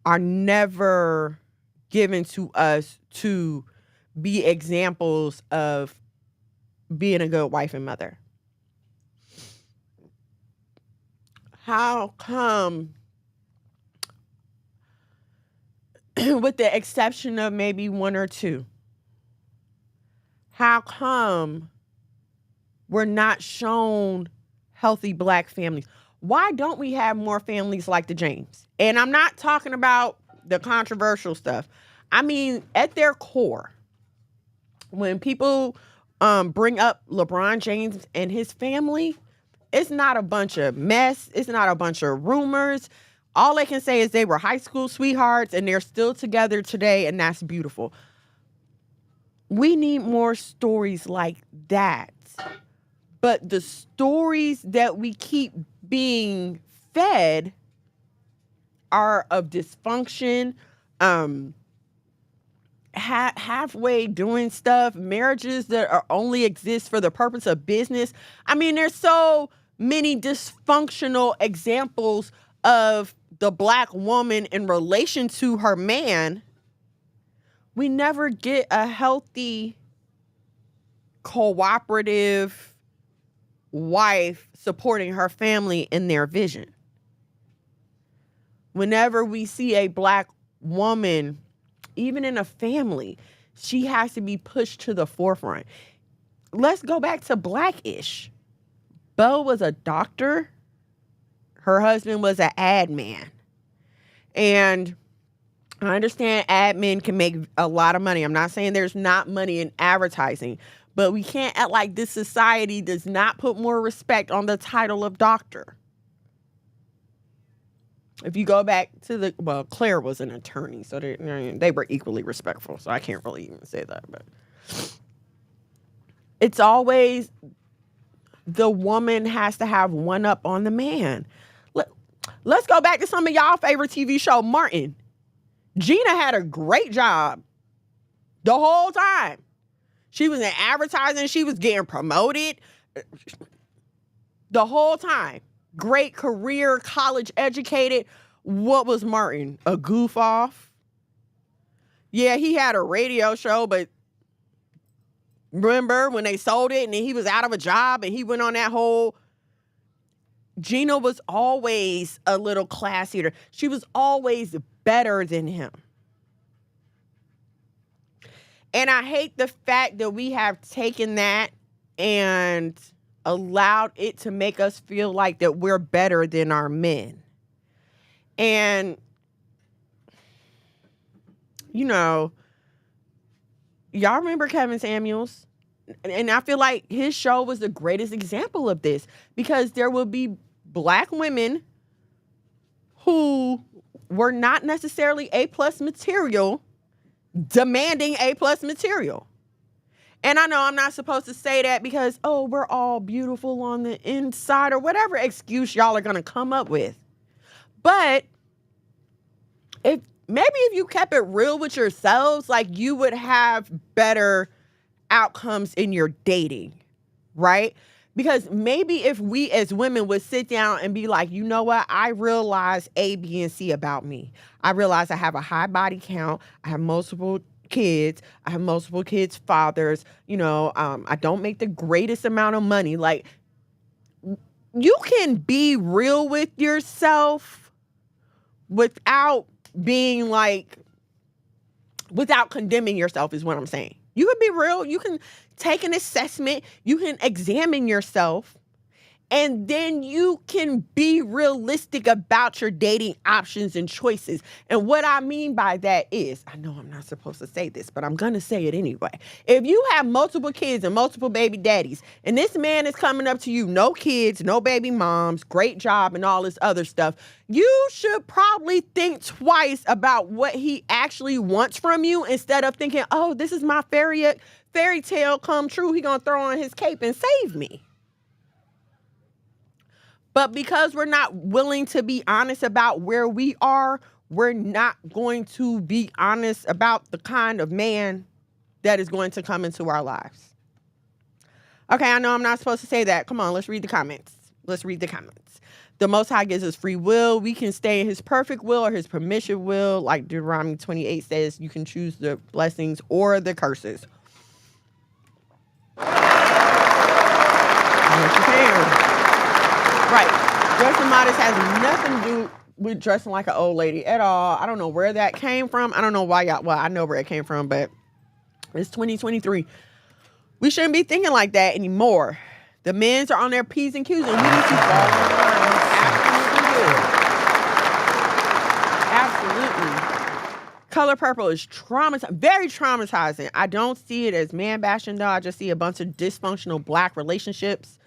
are never given to us to be examples of being a good wife and mother? How come, with the exception of maybe one or two, how come we're not shown healthy Black families? Why don't we have more families like the James? And I'm not talking about the controversial stuff. I mean, at their core, when people bring up LeBron James and his family, it's not a bunch of mess. It's not a bunch of rumors. All they can say is they were high school sweethearts and they're still together today, and that's beautiful. We need more stories like that. But the stories that we keep being fed are of dysfunction, halfway doing stuff, marriages that are only exist for the purpose of business. I mean, there's so many dysfunctional examples of the Black woman in relation to her man. We never get a healthy, cooperative wife supporting her family in their vision. Whenever we see a Black woman, even in a family, she has to be pushed to the forefront. Let's go back to Blackish. Bo was a doctor. Her husband was an ad man. And I understand ad men can make a lot of money. I'm not saying there's not money in advertising, but we can't act like this society does not put more respect on the title of doctor. If you go back to Claire was an attorney, so they were equally respectful, so I can't really even say that. But it's always the woman has to have one up on the man. Let's go back to some of y'all favorite TV show, Martin. Gina had a great job the whole time. She was in advertising. She was getting promoted the whole time. Great career, college educated. What was Martin? A goof off? Yeah, he had a radio show, but remember when they sold it and he was out of a job and he went on that whole... Gina was always a little classier. She was always better than him. And I hate the fact that we have taken that and allowed it to make us feel like that we're better than our men. And, you know, y'all remember Kevin Samuels? And I feel like his show was the greatest example of this, because there will be Black women who were not necessarily A+ material demanding A+ material. And I know I'm not supposed to say that because, oh, we're all beautiful on the inside or whatever excuse y'all are going to come up with. But if you kept it real with yourselves, like, you would have better outcomes in your dating, right? Because maybe if we as women would sit down and be like, you know what? I realize A, B, and C about me. I realize I have a high body count. I have multiple kids. I have multiple kids' fathers. You know, I don't make the greatest amount of money. Like, you can be real with yourself without being like, without condemning yourself is what I'm saying. You can be real. You can take an assessment, you can examine yourself, and then you can be realistic about your dating options and choices. And what I mean by that is, I know I'm not supposed to say this, but I'm going to say it anyway. If you have multiple kids and multiple baby daddies, and this man is coming up to you, no kids, no baby moms, great job, and all this other stuff, you should probably think twice about what he actually wants from you instead of thinking, oh, this is my fairy tale come true. He going to throw on his cape and save me. But because we're not willing to be honest about where we are, we're not going to be honest about the kind of man that is going to come into our lives. Okay, I know I'm not supposed to say that. Come on, let's read the comments. The Most High gives us free will. We can stay in his perfect will or his permissive will. Like Deuteronomy 28 says, you can choose the blessings or the curses. Yes, you can. Right. Dressing modest has nothing to do with dressing like an old lady at all. I don't know where that came from. I don't know why y'all, well, I know where it came from, but it's 2023. We shouldn't be thinking like that anymore. The men's are on their P's and Q's, and we need to fall in line. Absolutely. Color Purple is very traumatizing. I don't see it as man bashing though. I just see a bunch of dysfunctional black relationships.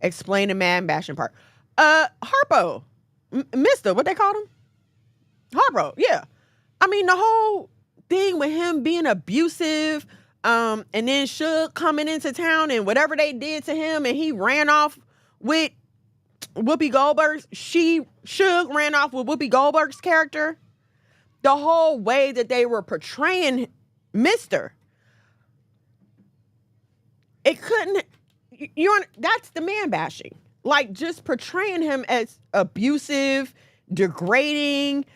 Explain the man bashing part. Harpo, Mr. What they called him? Harpo, yeah. I mean, the whole thing with him being abusive, and then Suge coming into town and whatever they did to him, and he ran off with Whoopi Goldberg's. Suge ran off with Whoopi Goldberg's character. The whole way that they were portraying Mr. It couldn't. That's the man bashing. Like just portraying him as abusive, degrading.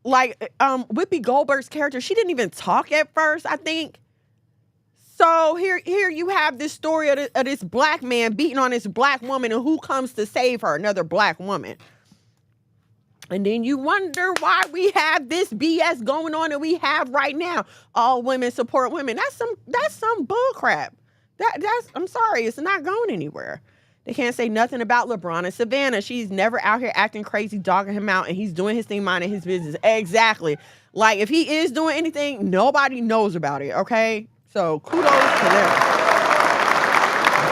Like Whoopi Goldberg's character, she didn't even talk at first, I think. So here you have this story of this black man beating on this black woman, and who comes to save her? Another black woman. And then you wonder why we have this BS going on that we have right now. All women support women. That's some bull crap. I'm sorry, it's not going anywhere. They can't say nothing about LeBron and Savannah. She's never out here acting crazy, dogging him out, and he's doing his thing, minding his business. Exactly. Like, if he is doing anything, nobody knows about it, okay? So, kudos to them.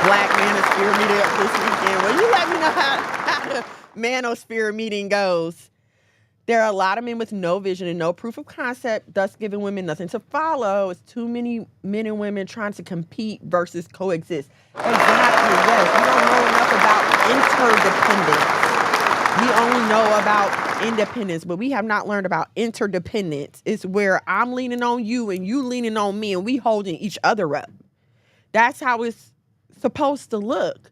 Black Manosphere meeting up this weekend. Well, you let me know how the Manosphere meeting goes. There are a lot of men with no vision and no proof of concept, thus giving women nothing to follow. It's too many men and women trying to compete versus coexist. Exactly, yes. We don't know enough about interdependence. We only know about independence, but we have not learned about interdependence. It's where I'm leaning on you and you leaning on me, and we holding each other up. That's how it's supposed to look.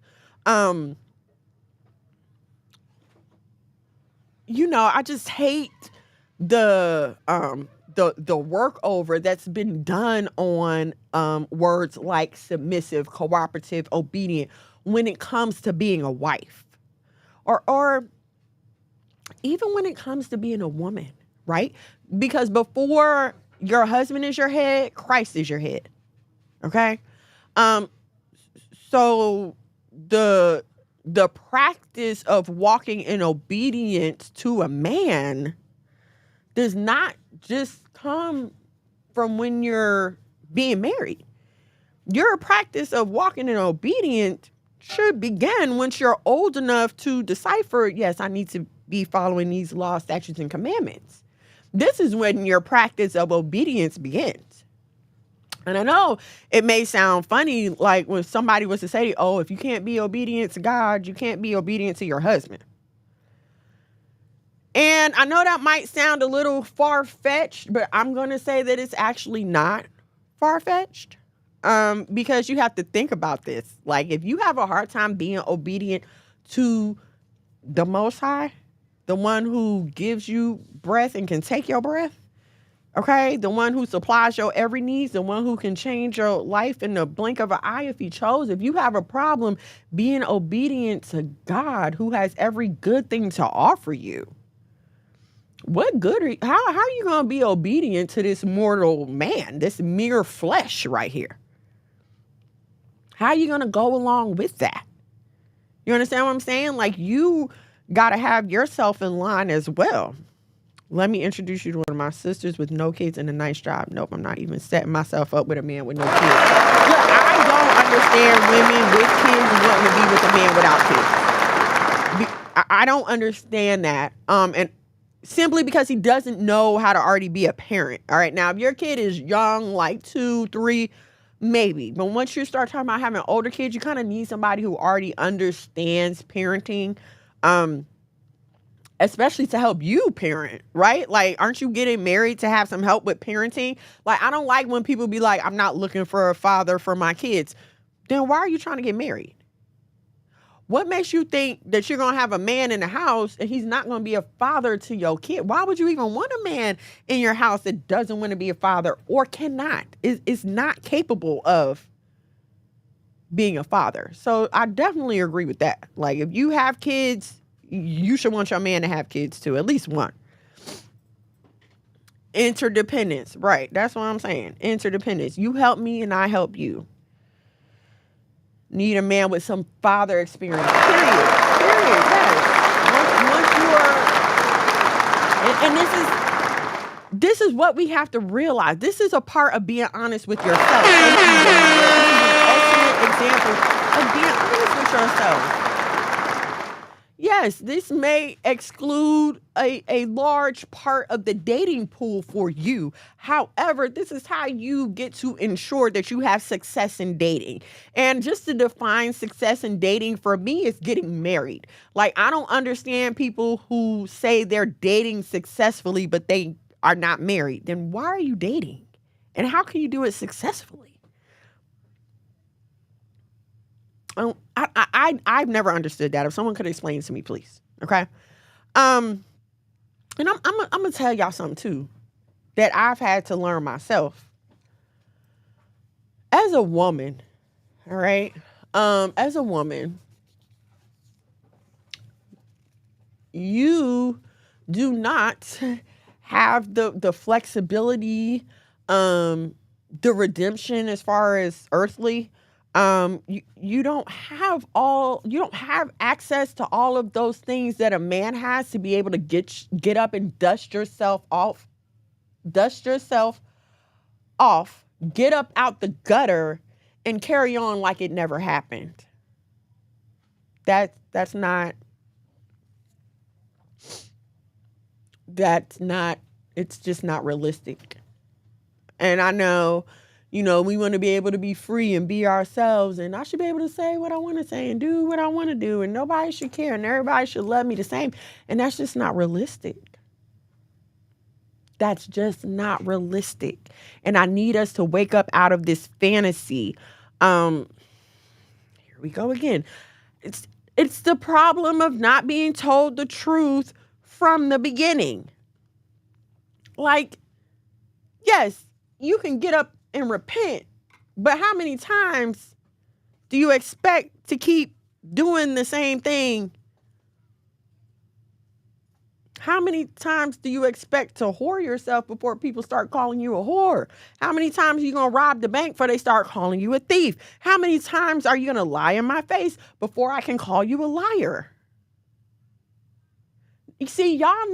I just hate the work over that's been done on words like submissive, cooperative, obedient when it comes to being a wife, or even when it comes to being a woman, right? Because before your husband is your head, Christ is your head. Okay? So the practice of walking in obedience to a man does not just come from when you're being married. Your practice of walking in obedience should begin once you're old enough to decipher, yes, I need to be following these laws, statutes, and commandments. This is when your practice of obedience begins. And I know it may sound funny, like when somebody was to say, oh, if you can't be obedient to God, you can't be obedient to your husband. And I know that might sound a little far-fetched, but I'm going to say that it's actually not far-fetched, because you have to think about this. Like, if you have a hard time being obedient to the Most High, the one who gives you breath and can take your breath, okay, the one who supplies your every need, the one who can change your life in the blink of an eye if he chose. If you have a problem being obedient to God, who has every good thing to offer you, what good how are you going to be obedient to this mortal man, this mere flesh right here? How are you going to go along with that? You understand what I'm saying? Like, you got to have yourself in line as well. Let me introduce you to one of my sisters with no kids and a nice job. Nope, I'm not even setting myself up with a man with no kids. Look, I don't understand women with kids wanting to be with a man without kids. I don't understand that. And simply because he doesn't know how to already be a parent. All right. Now, if your kid is young, like 2, 3, maybe. But once you start talking about having older kids, you kind of need somebody who already understands parenting. Especially to help you parent, right? Like, aren't you getting married to have some help with parenting? Like, I don't like when people be like, I'm not looking for a father for my kids. Then why are you trying to get married? What makes you think that you're going to have a man in the house and he's not going to be a father to your kid? Why would you even want a man in your house that doesn't want to be a father or cannot, is not capable of being a father? So I definitely agree with that. Like, if you have kids, you should want your man to have kids too, at least one. Interdependence, right? That's what I'm saying. Interdependence. You help me and I help you. Need a man with some father experience. Period. Yes. Once you are, and this is what we have to realize. This is a part of being honest with yourself. This is an excellent example of being honest with yourself. Yes, this may exclude a large part of the dating pool for you. However, this is how you get to ensure that you have success in dating. And just to define success in dating for me is getting married. Like, I don't understand people who say they're dating successfully, but they are not married. Then why are you dating? And how can you do it successfully? I've never understood that. If someone could explain it to me, please. Okay. And I'm gonna tell y'all something too that I've had to learn myself. As a woman, all right. As a woman, you do not have the flexibility, the redemption as far as earthly. You don't have access to all of those things that a man has to be able to get up and dust yourself off, get up out the gutter and carry on like it never happened. It's just not realistic. And I know, we want to be able to be free and be ourselves, and I should be able to say what I want to say and do what I want to do, and nobody should care, and everybody should love me the same. And that's just not realistic. That's just not realistic. And I need us to wake up out of this fantasy. Here we go again. It's the problem of not being told the truth from the beginning. Like, yes, you can get up and repent, but how many times do you expect to keep doing the same thing? How many times do you expect to whore yourself before people start calling you a whore? How many times are you going to rob the bank before they start calling you a thief? How many times are you going to lie in my face before I can call you a liar? You see, y'all are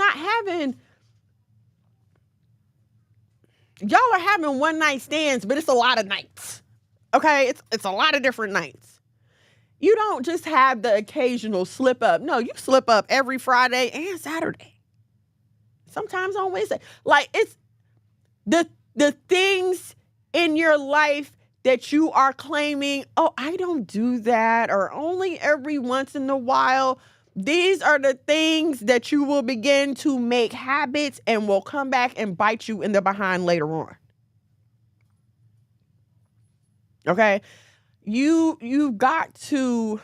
having one night stands, but it's a lot of nights. Okay? It's a lot of different nights. You don't just have the occasional slip up. No, you slip up every Friday and Saturday. Sometimes on Wednesday. Like, it's the things in your life that you are claiming, oh, I don't do that, or only every once in a while. These are the things that you will begin to make habits and will come back and bite you in the behind later on. Okay? You got to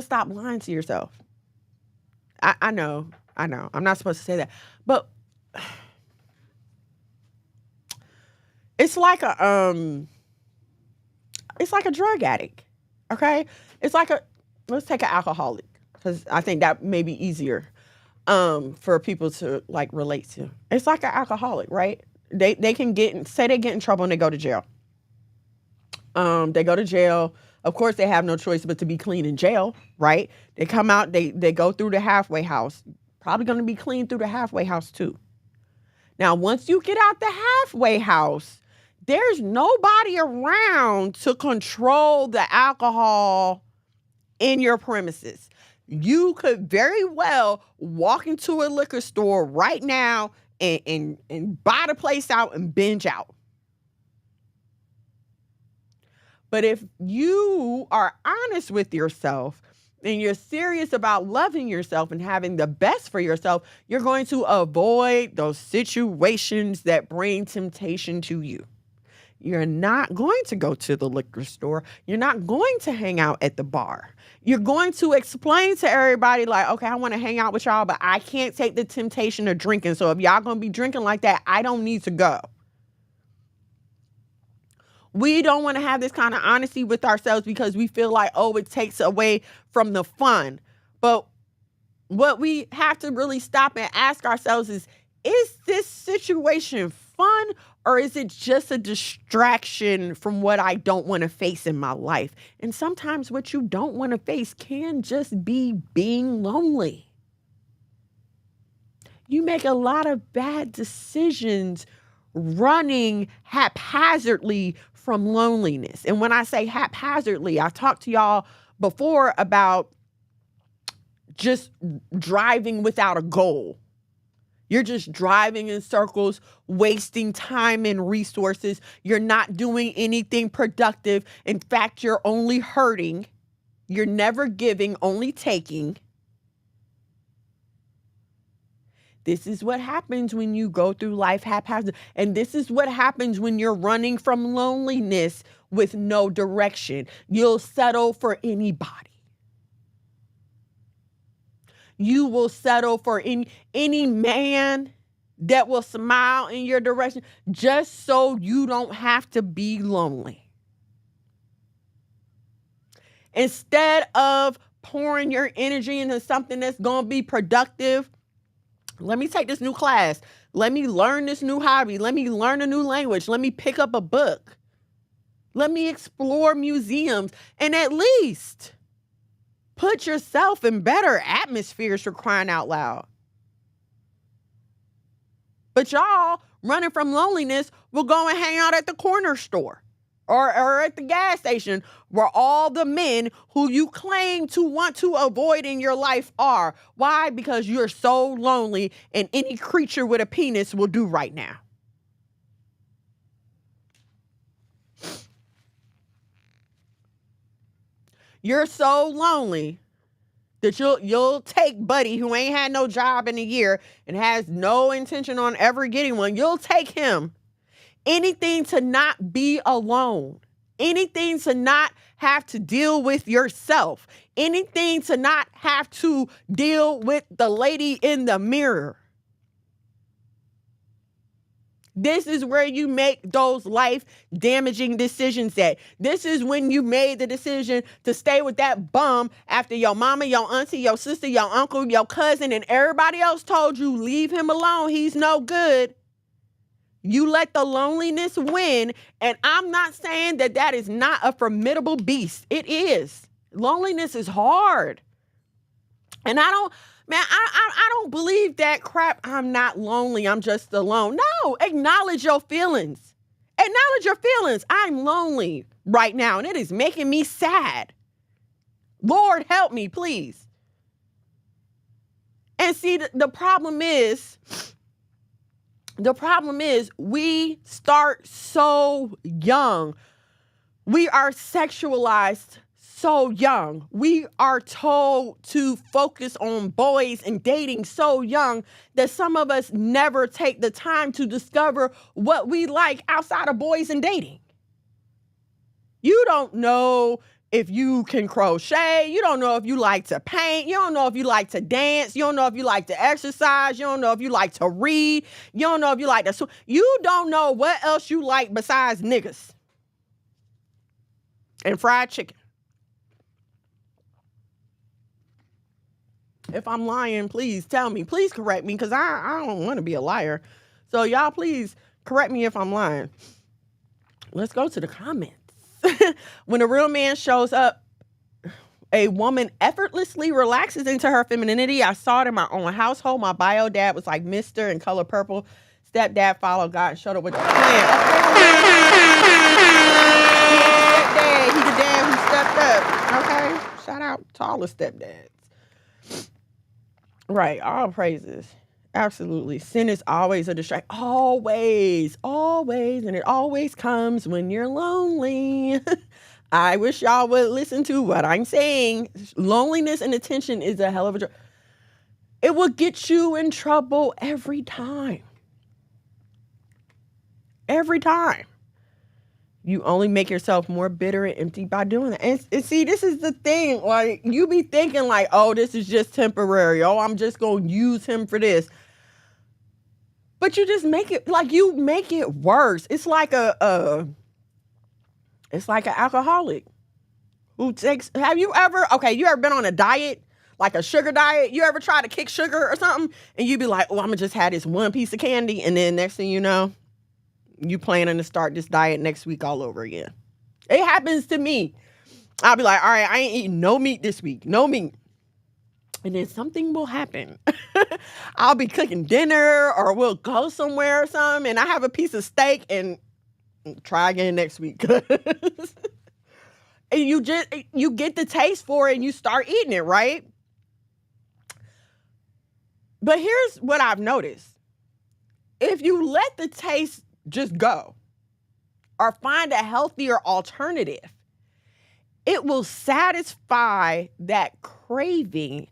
stop lying to yourself. I know. I'm not supposed to say that. But it's like a drug addict. Okay? Let's take an alcoholic, because I think that may be easier for people to like relate to. It's like an alcoholic, right? They can get in trouble and they go to jail. They go to jail. Of course, they have no choice but to be clean in jail, right? They come out, they go through the halfway house. Probably going to be clean through the halfway house too. Now, once you get out the halfway house, there's nobody around to control the alcohol in your premises. You could very well walk into a liquor store right now and buy the place out and binge out. But if you are honest with yourself and you're serious about loving yourself and having the best for yourself, you're going to avoid those situations that bring temptation to you. You're not going to go to the liquor store. You're not going to hang out at the bar. You're going to explain to everybody like, okay, I want to hang out with y'all, but I can't take the temptation of drinking. So if y'all going to be drinking like that, I don't need to go. We don't want to have this kind of honesty with ourselves because we feel like, oh, it takes away from the fun. But what we have to really stop and ask ourselves is this situation fun, or is it just a distraction from what I don't want to face in my life? And sometimes what you don't want to face can just be being lonely. You make a lot of bad decisions running haphazardly from loneliness. And when I say haphazardly, I've talked to y'all before about just driving without a goal. You're just driving in circles, wasting time and resources. You're not doing anything productive. In fact, you're only hurting. You're never giving, only taking. This is what happens when you go through life haphazard. And this is what happens when you're running from loneliness with no direction. You'll settle for anybody. You will settle for any man that will smile in your direction just so you don't have to be lonely. Instead of pouring your energy into something that's going to be productive, let me take this new class. Let me learn this new hobby. Let me learn a new language. Let me pick up a book. Let me explore museums and at least put yourself in better atmospheres, for crying out loud. But y'all running from loneliness will go and hang out at the corner store or at the gas station where all the men who you claim to want to avoid in your life are. Why? Because you're so lonely and any creature with a penis will do right now. You're so lonely that you'll take Buddy, who ain't had no job in a year and has no intention on ever getting one. You'll take him. Anything to not be alone. Anything to not have to deal with yourself. Anything to not have to deal with the lady in the mirror. This is where you make those life-damaging decisions at. This is when you made the decision to stay with that bum after your mama, your auntie, your sister, your uncle, your cousin, and everybody else told you, leave him alone. He's no good. You let the loneliness win. And I'm not saying that that is not a formidable beast. It is. Loneliness is hard. And I don't believe that crap. I'm not lonely. I'm just alone. No, acknowledge your feelings. Acknowledge your feelings. I'm lonely right now, and it is making me sad. Lord, help me, please. And see, the problem is we start so young. We are sexualized so young. We are told to focus on boys and dating so young that some of us never take the time to discover what we like outside of boys and dating. You don't know if you can crochet. You don't know if you like to paint. You don't know if you like to dance. You don't know if you like to exercise. You don't know if you like to read. You don't know if you like to swim. You don't know what else you like besides niggas and fried chicken. If I'm lying, please tell me. Please correct me, because I don't want to be a liar. So y'all please correct me if I'm lying. Let's go to the comments. When a real man shows up, a woman effortlessly relaxes into her femininity. I saw it in my own household. My bio dad was like Mr. in color purple. Stepdad followed God and showed up with the plan. Stepdad, he the dad who stepped up. Okay, shout out to all the stepdads. Right, all praises. Absolutely. Sin is always a distraction. Always, and it always comes when you're lonely. I wish y'all would listen to what I'm saying. Loneliness and attention is a hell of a drug. It will get you in trouble every time. Every time. You only make yourself more bitter and empty by doing that. And see, this is the thing. Like, you be thinking like, oh, this is just temporary. Oh, I'm just going to use him for this. But you just make it, like, you make it worse. It's like an alcoholic who takes, you ever been on a diet, like a sugar diet? You ever try to kick sugar or something? And you be like, oh, I'm going to just have this one piece of candy. And then next thing you know, you planning to start this diet next week all over again. It happens to me. I'll be like, all right, I ain't eating no meat this week. No meat. And then something will happen. I'll be cooking dinner or we'll go somewhere or something. And I have a piece of steak and try again next week. And you get the taste for it and you start eating it, right? But here's what I've noticed. If you let the taste just go or find a healthier alternative, it will satisfy that craving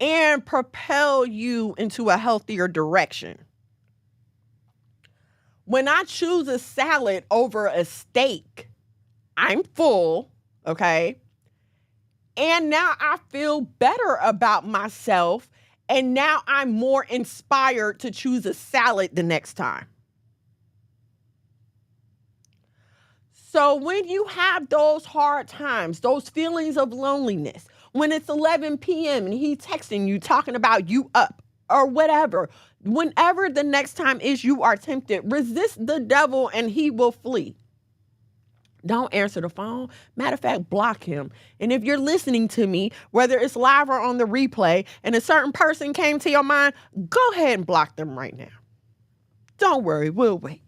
and propel you into a healthier direction. When I choose a salad over a steak, I'm full, okay? And now I feel better about myself, and now I'm more inspired to choose a salad the next time. So when you have those hard times, those feelings of loneliness, when it's 11 p.m. and he's texting you, talking about you up or whatever, whenever the next time is you are tempted, resist the devil and he will flee. Don't answer the phone. Matter of fact, block him. And if you're listening to me, whether it's live or on the replay, and a certain person came to your mind, go ahead and block them right now. Don't worry, we'll wait.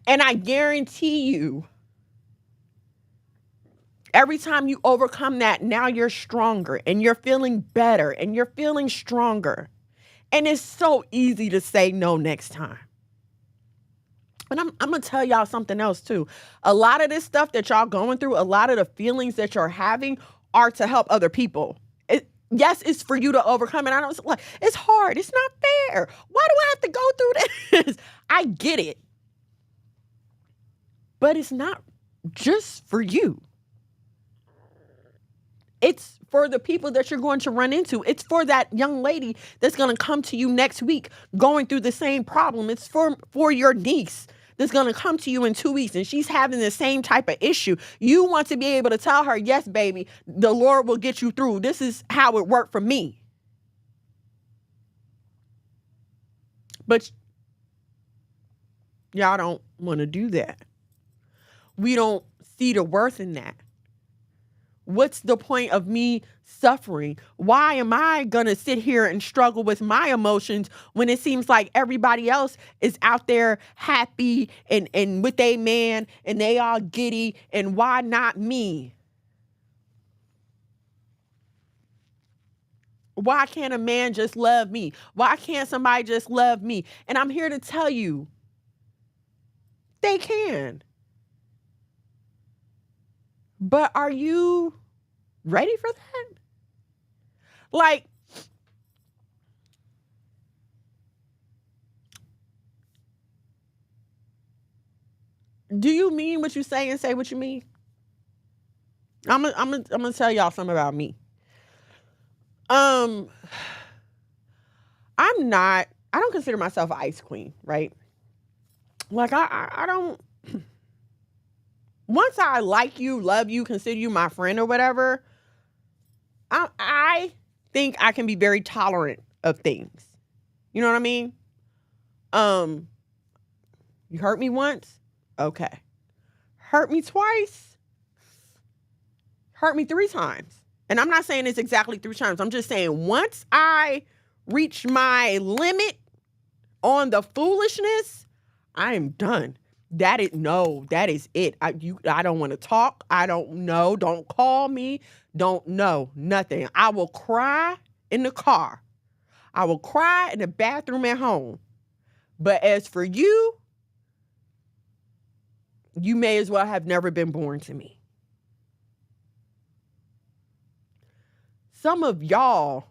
And I guarantee you, every time you overcome that, now you're stronger and you're feeling better and you're feeling stronger. And it's so easy to say no next time. And I'm going to tell y'all something else too. A lot of this stuff that y'all going through, a lot of the feelings that you're having are to help other people. Yes, it's for you to overcome it. I don't like, it's hard. It's not fair. Why do I have to go through this? I get it. But it's not just for you. It's for the people that you're going to run into. It's for that young lady that's going to come to you next week going through the same problem. It's for your niece that's going to come to you in 2 weeks and she's having the same type of issue. You want to be able to tell her, yes, baby, the Lord will get you through. This is how it worked for me. But y'all don't want to do that. We don't see the worth in that. What's the point of me suffering? Why am I going to sit here and struggle with my emotions when it seems like everybody else is out there happy and with a man and they all giddy, and why not me? Why can't a man just love me? Why can't somebody just love me? And I'm here to tell you, they can. But are you ready for that? Like, do you mean what you say and say what you mean? I'm gonna tell y'all something about me. I don't consider myself an ice queen, right? Like I don't. Once I like you, love you, consider you my friend or whatever, I think I can be very tolerant of things. You know what I mean? You hurt me once? Okay. Hurt me twice? Hurt me 3 times. And I'm not saying it's exactly 3 times. I'm just saying once I reach my limit on the foolishness, I am done. That is it. I don't want to talk. I don't know. Don't call me. Don't know nothing. I will cry in the car. I will cry in the bathroom at home. But as for you, you may as well have never been born to me. Some of y'all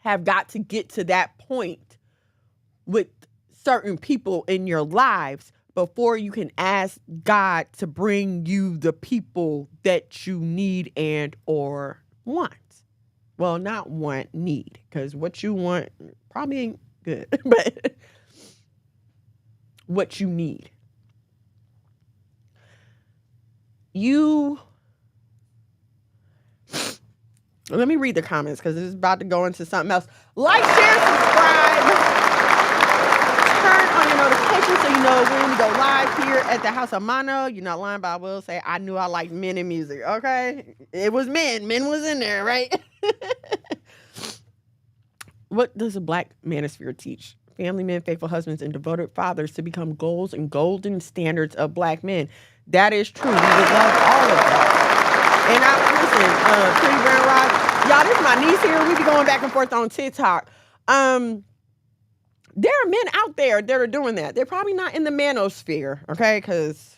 have got to get to that point with certain people in your lives before you can ask God to bring you the people that you need and or want. Well, not want, need, because what you want probably ain't good, but what you need. Let me read the comments because it's about to go into something else. Like, share, subscribe. Turn on your notifications so you know when we go live here at the House of Mano. You're not lying, but I will say I knew I liked men in music, okay? It was men. Men was in there, right? What does a Black manosphere teach? Family men, faithful husbands, and devoted fathers to become goals and golden standards of Black men. That is true. We would love all of that. And Pretty Brown Rock, y'all, this is my niece here. We be going back and forth on TikTok. There are men out there that are doing that. They're probably not in the manosphere, okay? Because,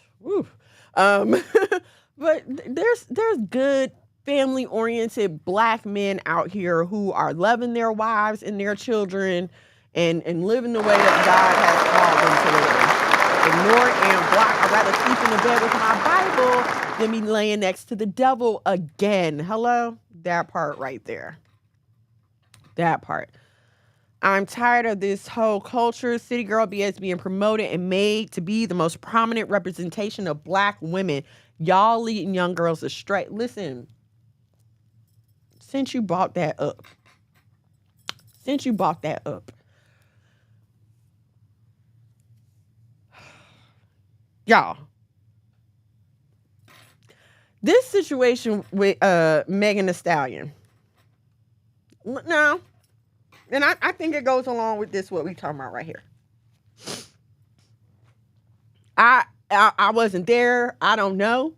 but there's good family-oriented Black men out here who are loving their wives and their children and living the way that God has called them to live. Ignore and block. I'd rather sleep in the bed with my Bible than be laying next to the devil again. Hello? That part right there. That part. I'm tired of this whole culture, city girl BS being promoted and made to be the most prominent representation of Black women. Y'all leading young girls astray. Listen, since you brought that up, y'all, this situation with Megan Thee Stallion. Now, and I think it goes along with this, what we talking about right here. I wasn't there. I don't know.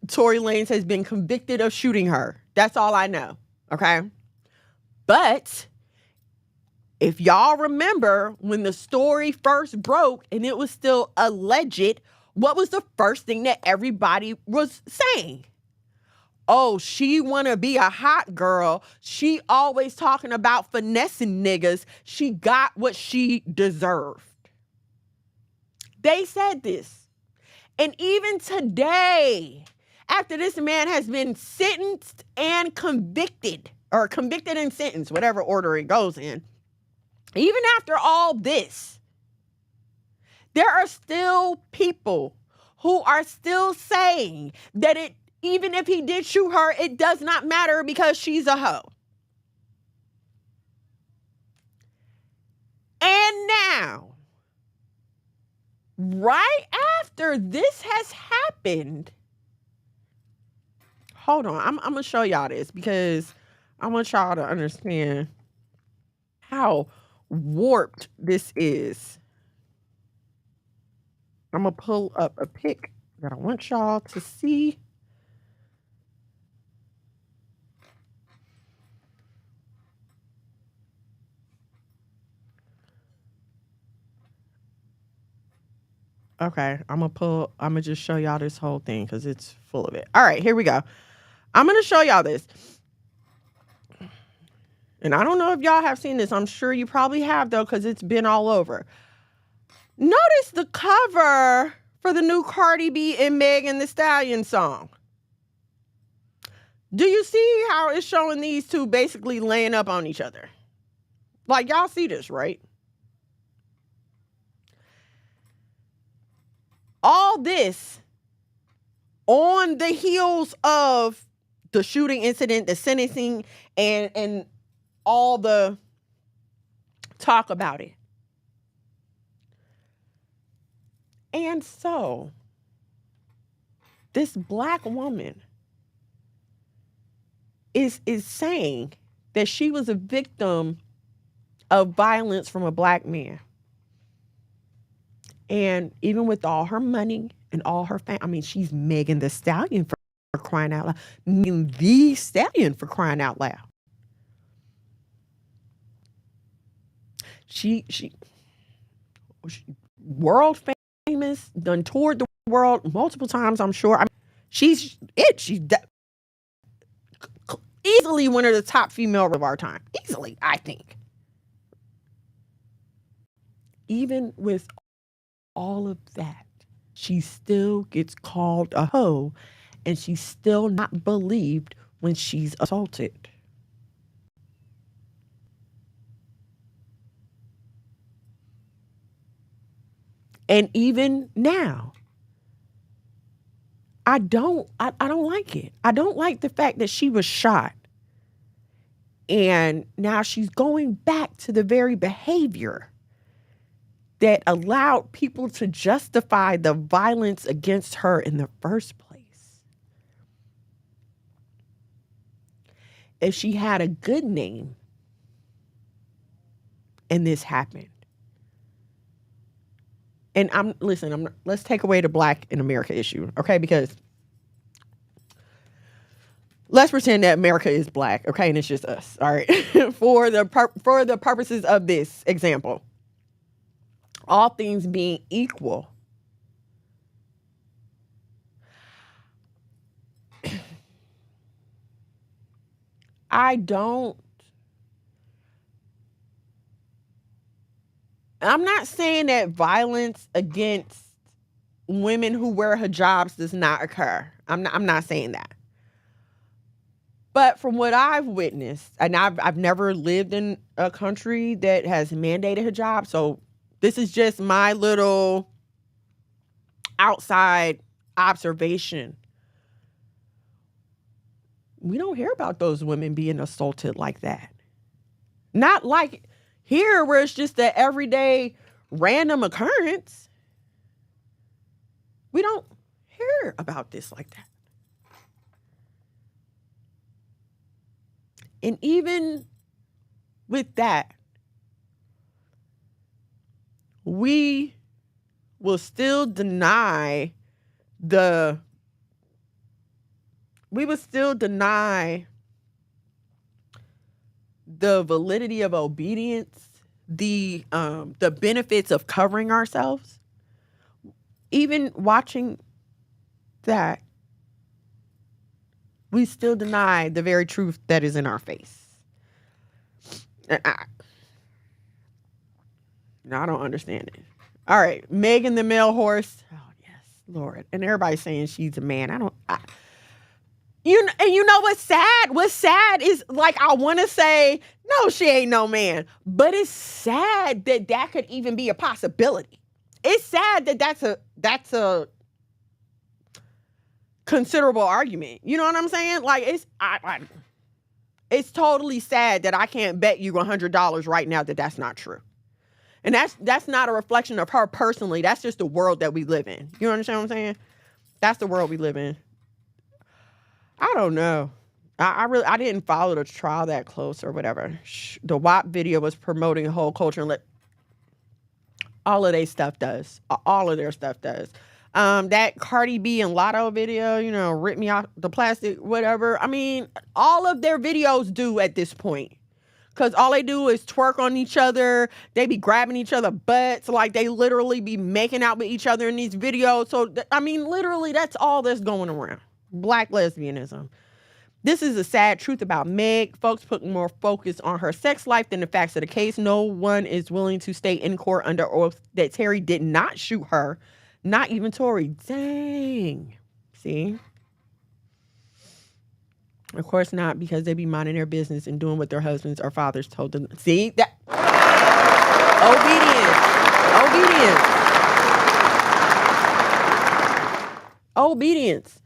Tory Lanez has been convicted of shooting her. That's all I know. Okay. But if y'all remember when the story first broke and it was still alleged, what was the first thing that everybody was saying? Oh, she want to be a hot girl. She always talking about finessing niggas. She got what she deserved. They said this. And even today, after this man has been sentenced and convicted, or convicted and sentenced, whatever order it goes in, even after all this, there are still people who are still saying that even if he did shoot her, it does not matter because she's a hoe. And now, right after this has happened, hold on, I'm going to show y'all this because I want y'all to understand how warped this is. I'm going to pull up a pic that I want y'all to see. Okay, I'm gonna just show y'all this whole thing because it's full of it. All right, here we go. I'm gonna show y'all this. And I don't know if y'all have seen this. I'm sure you probably have, though, because it's been all over. Notice the cover for the new Cardi B and Megan Thee Stallion song. Do you see how it's showing these two basically laying up on each other? Like, y'all see this, right? All this on the heels of the shooting incident, the sentencing, and all the talk about it. And so this black woman is saying that she was a victim of violence from a black man. And even with all her money and all her fame, I mean, she's Megan Thee Stallion for crying out loud. Megan Thee Stallion for crying out loud. She world famous, done toured the world multiple times, I'm sure. I mean, she's easily one of the top female of our time. Easily, I think. Even with all of that, she still gets called a hoe, and she's still not believed when she's assaulted. And even now, I don't like it. I don't like the fact that she was shot. And now she's going back to the very behavior that allowed people to justify the violence against her in the first place. If she had a good name and this happened. And let's take away the Black in America issue, okay? Because let's pretend that America is black, okay? And it's just us, all right? For the purposes of this example, all things being equal, I'm not saying that violence against women who wear hijabs does not occur. I'm not saying that. But from what I've witnessed, and I've never lived in a country that has mandated hijab, so this is just my little outside observation. We don't hear about those women being assaulted like that. Not like here where it's just an everyday random occurrence. We don't hear about this like that. And even with that, we will still deny the validity of obedience, the benefits of covering ourselves. Even watching that, we still deny the very truth that is in our face. I don't understand it. All right, Megan the male horse. Oh yes, Lord. And everybody's saying she's a man. You know what's sad? What's sad is, like, I want to say, no, she ain't no man. But it's sad that could even be a possibility. It's sad that that's a considerable argument. You know what I'm saying? Like, it's totally sad that I can't bet you $100 right now that that's not true. And that's not a reflection of her personally. That's just the world that we live in. You understand what I'm saying? That's the world we live in. I don't know. I didn't follow the trial that close or whatever. The WAP video was promoting whole culture and all of their stuff does. All of their stuff does. That Cardi B and Lotto video, rip me off the plastic, whatever. I mean, all of their videos do at this point. Because all they do is twerk on each other. They be grabbing each other butts. Like, they literally be making out with each other in these videos. So, I mean, literally, that's all that's going around. Black lesbianism. This is a sad truth about Meg. Folks put more focus on her sex life than the facts of the case. No one is willing to state in court under oath that Terry did not shoot her. Not even Tory. Dang. See? Of course not, because they be minding their business and doing what their husbands or fathers told them. See? That Obedience.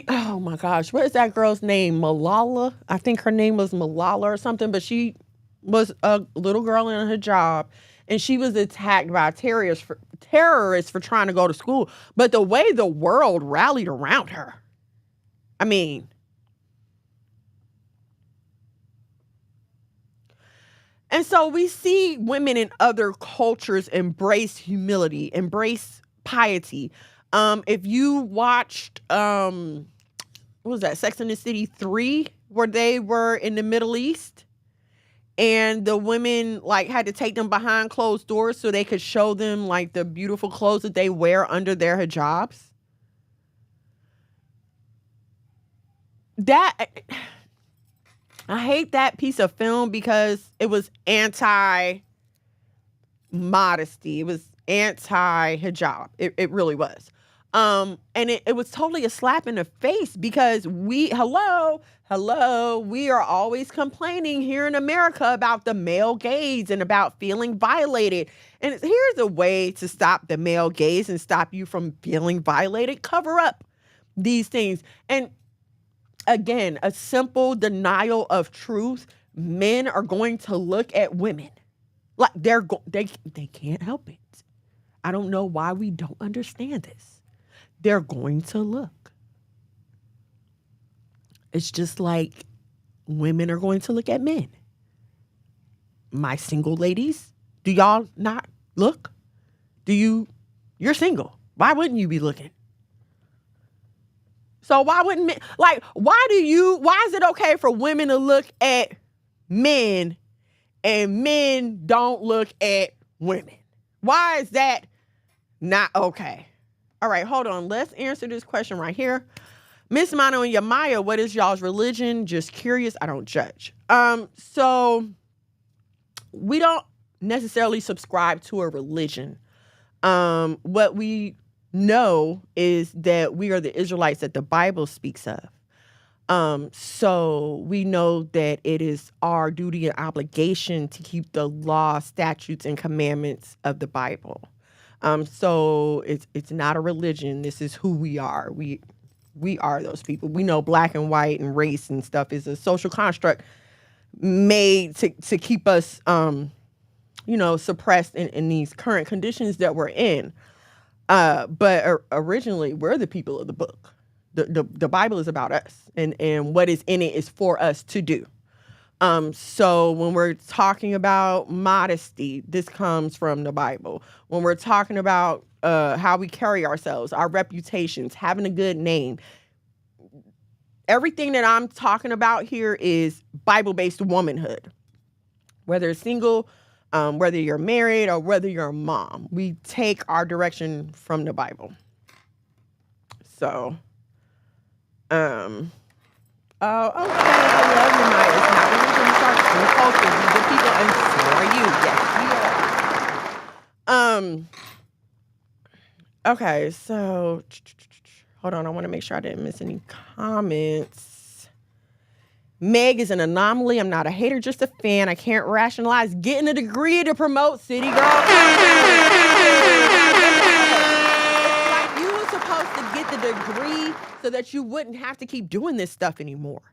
Oh my gosh, what is that girl's name? Malala? I think her name was Malala or something, but she was a little girl in a hijab, and she was attacked by terrorists for trying to go to school. But the way the world rallied around her, I mean, and so we see women in other cultures embrace humility, embrace piety. If you watched, what was that, Sex and the City 3, where they were in the Middle East, and the women like had to take them behind closed doors so they could show them like the beautiful clothes that they wear under their hijabs. That, I hate that piece of film because it was anti-modesty. It was anti-hijab. It really was. And it was totally a slap in the face because we are always complaining here in America about the male gaze and about feeling violated. And here's a way to stop the male gaze and stop you from feeling violated. Cover up these things. And again, a simple denial of truth. Men are going to look at women like they can't help it. I don't know why we don't understand this. They're going to look. It's just like women are going to look at men. My single ladies, do y'all not look? You're single. Why wouldn't you be looking? So why wouldn't men, why is it okay for women to look at men and men don't look at women? Why is that not okay? All right, hold on. Let's answer this question right here. Miss Mono and Yamaya, what is y'all's religion? Just curious. I don't judge. So we don't necessarily subscribe to a religion. What we know is that we are the Israelites that the Bible speaks of. So we know that it is our duty and obligation to keep the law, statutes, and commandments of the Bible. So it's not a religion. This is who we are. We are those people. We know black and white and race and stuff is a social construct made to keep us, suppressed in these current conditions that we're in. But originally, we're the people of the book. The Bible is about us, and what is in it is for us to do. So when we're talking about modesty, this comes from the Bible. When we're talking about how we carry ourselves, our reputations, having a good name, everything that I'm talking about here is Bible-based womanhood. Whether it's single, whether you're married, or whether you're a mom, we take our direction from the Bible. So, okay. I love you, Maya. It's not religion, it's our true culture. We're good people, and so are you. Yes, we are. Okay, so hold on. I want to make sure I didn't miss any comments. Meg is an anomaly. I'm not a hater, just a fan. I can't rationalize getting a degree to promote city girl. Like you were supposed to get the degree so that you wouldn't have to keep doing this stuff anymore.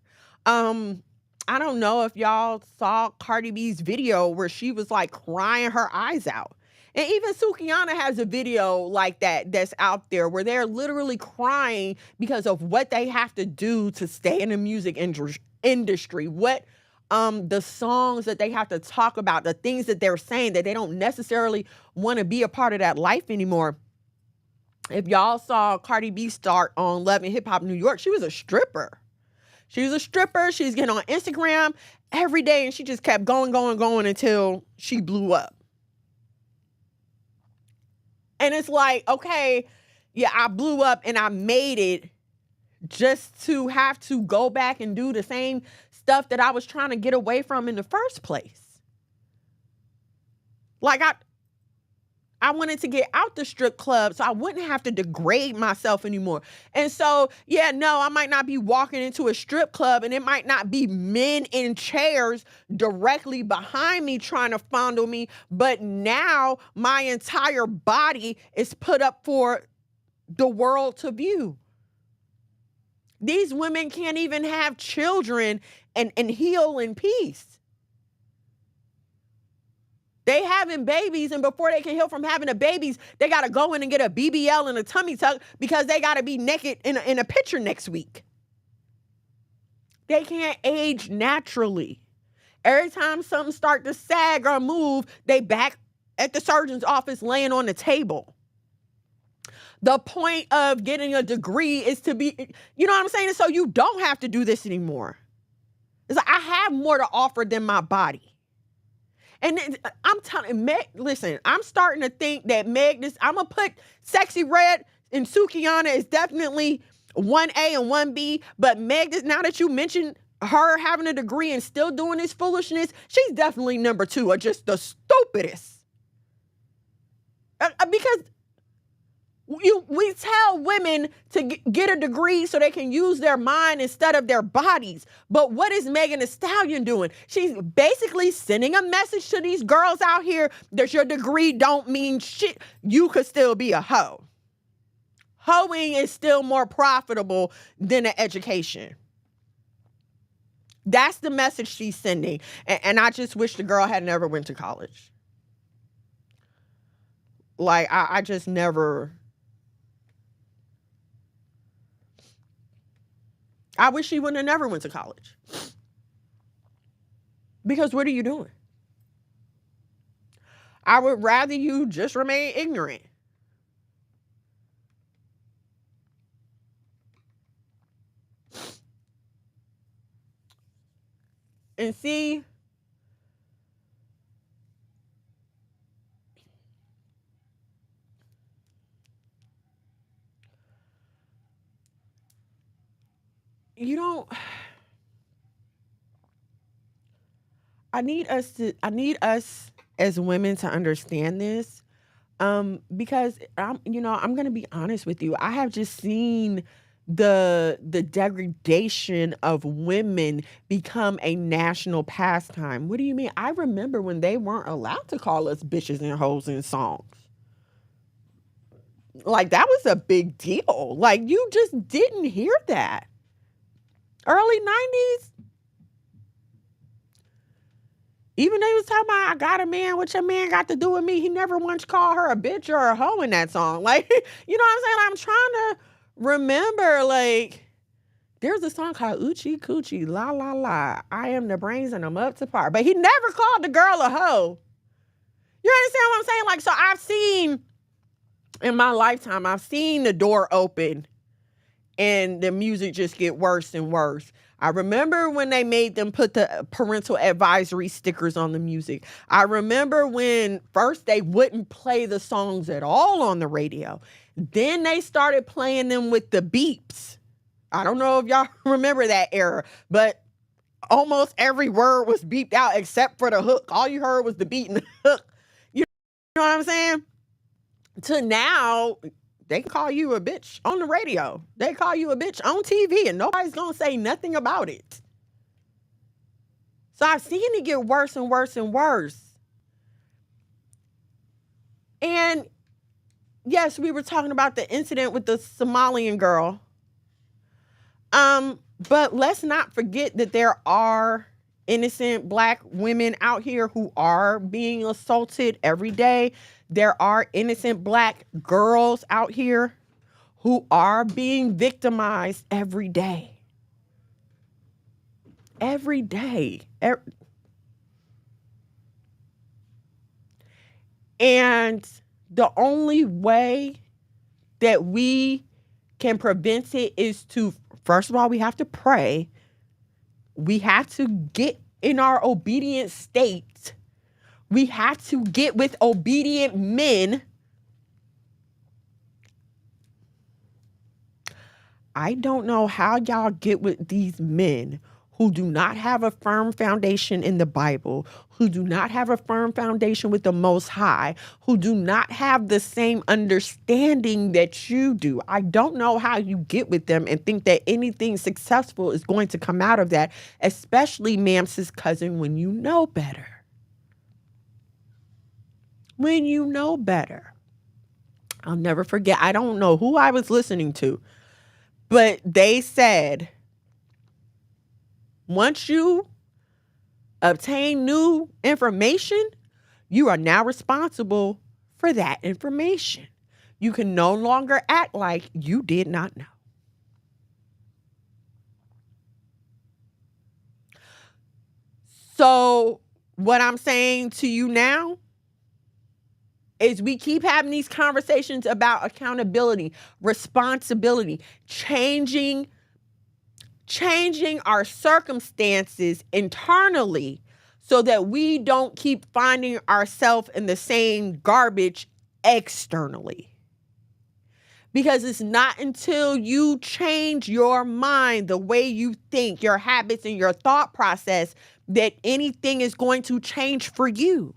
I don't know if y'all saw Cardi B's video where she was like crying her eyes out. And even Sukihana has a video like that's out there where they're literally crying because of what they have to do to stay in the music industry. What the songs that they have to talk about, the things that they're saying that they don't necessarily want to be a part of that life anymore. If y'all saw Cardi B start on Love and Hip Hop New York, she was a stripper. She was getting on Instagram every day, and she just kept going until she blew up. And it's like, okay, yeah, I blew up and I made it just to have to go back and do the same stuff that I was trying to get away from in the first place. Like I wanted to get out the strip club so I wouldn't have to degrade myself anymore. And so, yeah, no, I might not be walking into a strip club and it might not be men in chairs directly behind me trying to fondle me, but now my entire body is put up for the world to view. These women can't even have children and heal in peace. They having babies, and before they can heal from having the babies, they got to go in and get a BBL and a tummy tuck because they got to be naked in a picture next week. They can't age naturally. Every time something start to sag or move, they back at the surgeon's office laying on the table. The point of getting a degree is to be, you know what I'm saying? So you don't have to do this anymore. It's like, I have more to offer than my body. And I'm telling Meg, listen, I'm starting to think that Meg, I'm going to put Sexy Red and Sukiana is definitely 1A and 1B. But Meg, now that you mentioned her having a degree and still doing this foolishness, she's definitely number 2 or just the stupidest. Because we tell women to get a degree so they can use their mind instead of their bodies. But what is Megan Thee Stallion doing? She's basically sending a message to these girls out here that your degree don't mean shit. You could still be a hoe. Hoeing is still more profitable than an education. That's the message she's sending. And I just wish the girl had never went to college. Like, I just never... I wish she wouldn't have never went to college. Because what are you doing? I would rather you just remain ignorant. And see, you don't, I need us as women to understand this. Because I'm going to be honest with you. I have just seen the degradation of women become a national pastime. What do you mean? I remember when they weren't allowed to call us bitches and hoes in songs. Like, that was a big deal. Like, you just didn't hear that. Early 90s. Even they was talking about, I got a man, what your man got to do with me. He never once called her a bitch or a hoe in that song. Like, you know what I'm saying? I'm trying to remember, like, there's a song called Oochie Coochie, La La La. I am the brains and I'm up to par. But he never called the girl a hoe. You understand what I'm saying? Like, so I've seen, in my lifetime, I've seen the door open and the music just get worse and worse. I remember when they made them put the parental advisory stickers on the music. I remember when first they wouldn't play the songs at all on the radio. Then they started playing them with the beeps. I don't know if y'all remember that era, but almost every word was beeped out except for the hook. All you heard was the beat and the hook. You know what I'm saying? To now, they call you a bitch on the radio. They call you a bitch on TV and nobody's going to say nothing about it. So I've seen it get worse and worse and worse. And yes, we were talking about the incident with the Somalian girl. But let's not forget that there are innocent Black women out here who are being assaulted every day. There are innocent Black girls out here who are being victimized every day. Every day. And the only way that we can prevent it is to, first of all, we have to pray. We have to get in our obedient state. We have to get with obedient men. I don't know how y'all get with these men who do not have a firm foundation in the Bible, who do not have a firm foundation with the Most High, who do not have the same understanding that you do. I don't know how you get with them and think that anything successful is going to come out of that, especially Mams's cousin, when you know better. When you know better. I'll never forget. I don't know who I was listening to, but they said, once you obtain new information, You are now responsible for that information. You can no longer act like you did not know. So what I'm saying to you now is we keep having these conversations about accountability, responsibility, changing our circumstances internally so that we don't keep finding ourselves in the same garbage externally. Because it's not until you change your mind, the way you think, your habits and your thought process, that anything is going to change for you.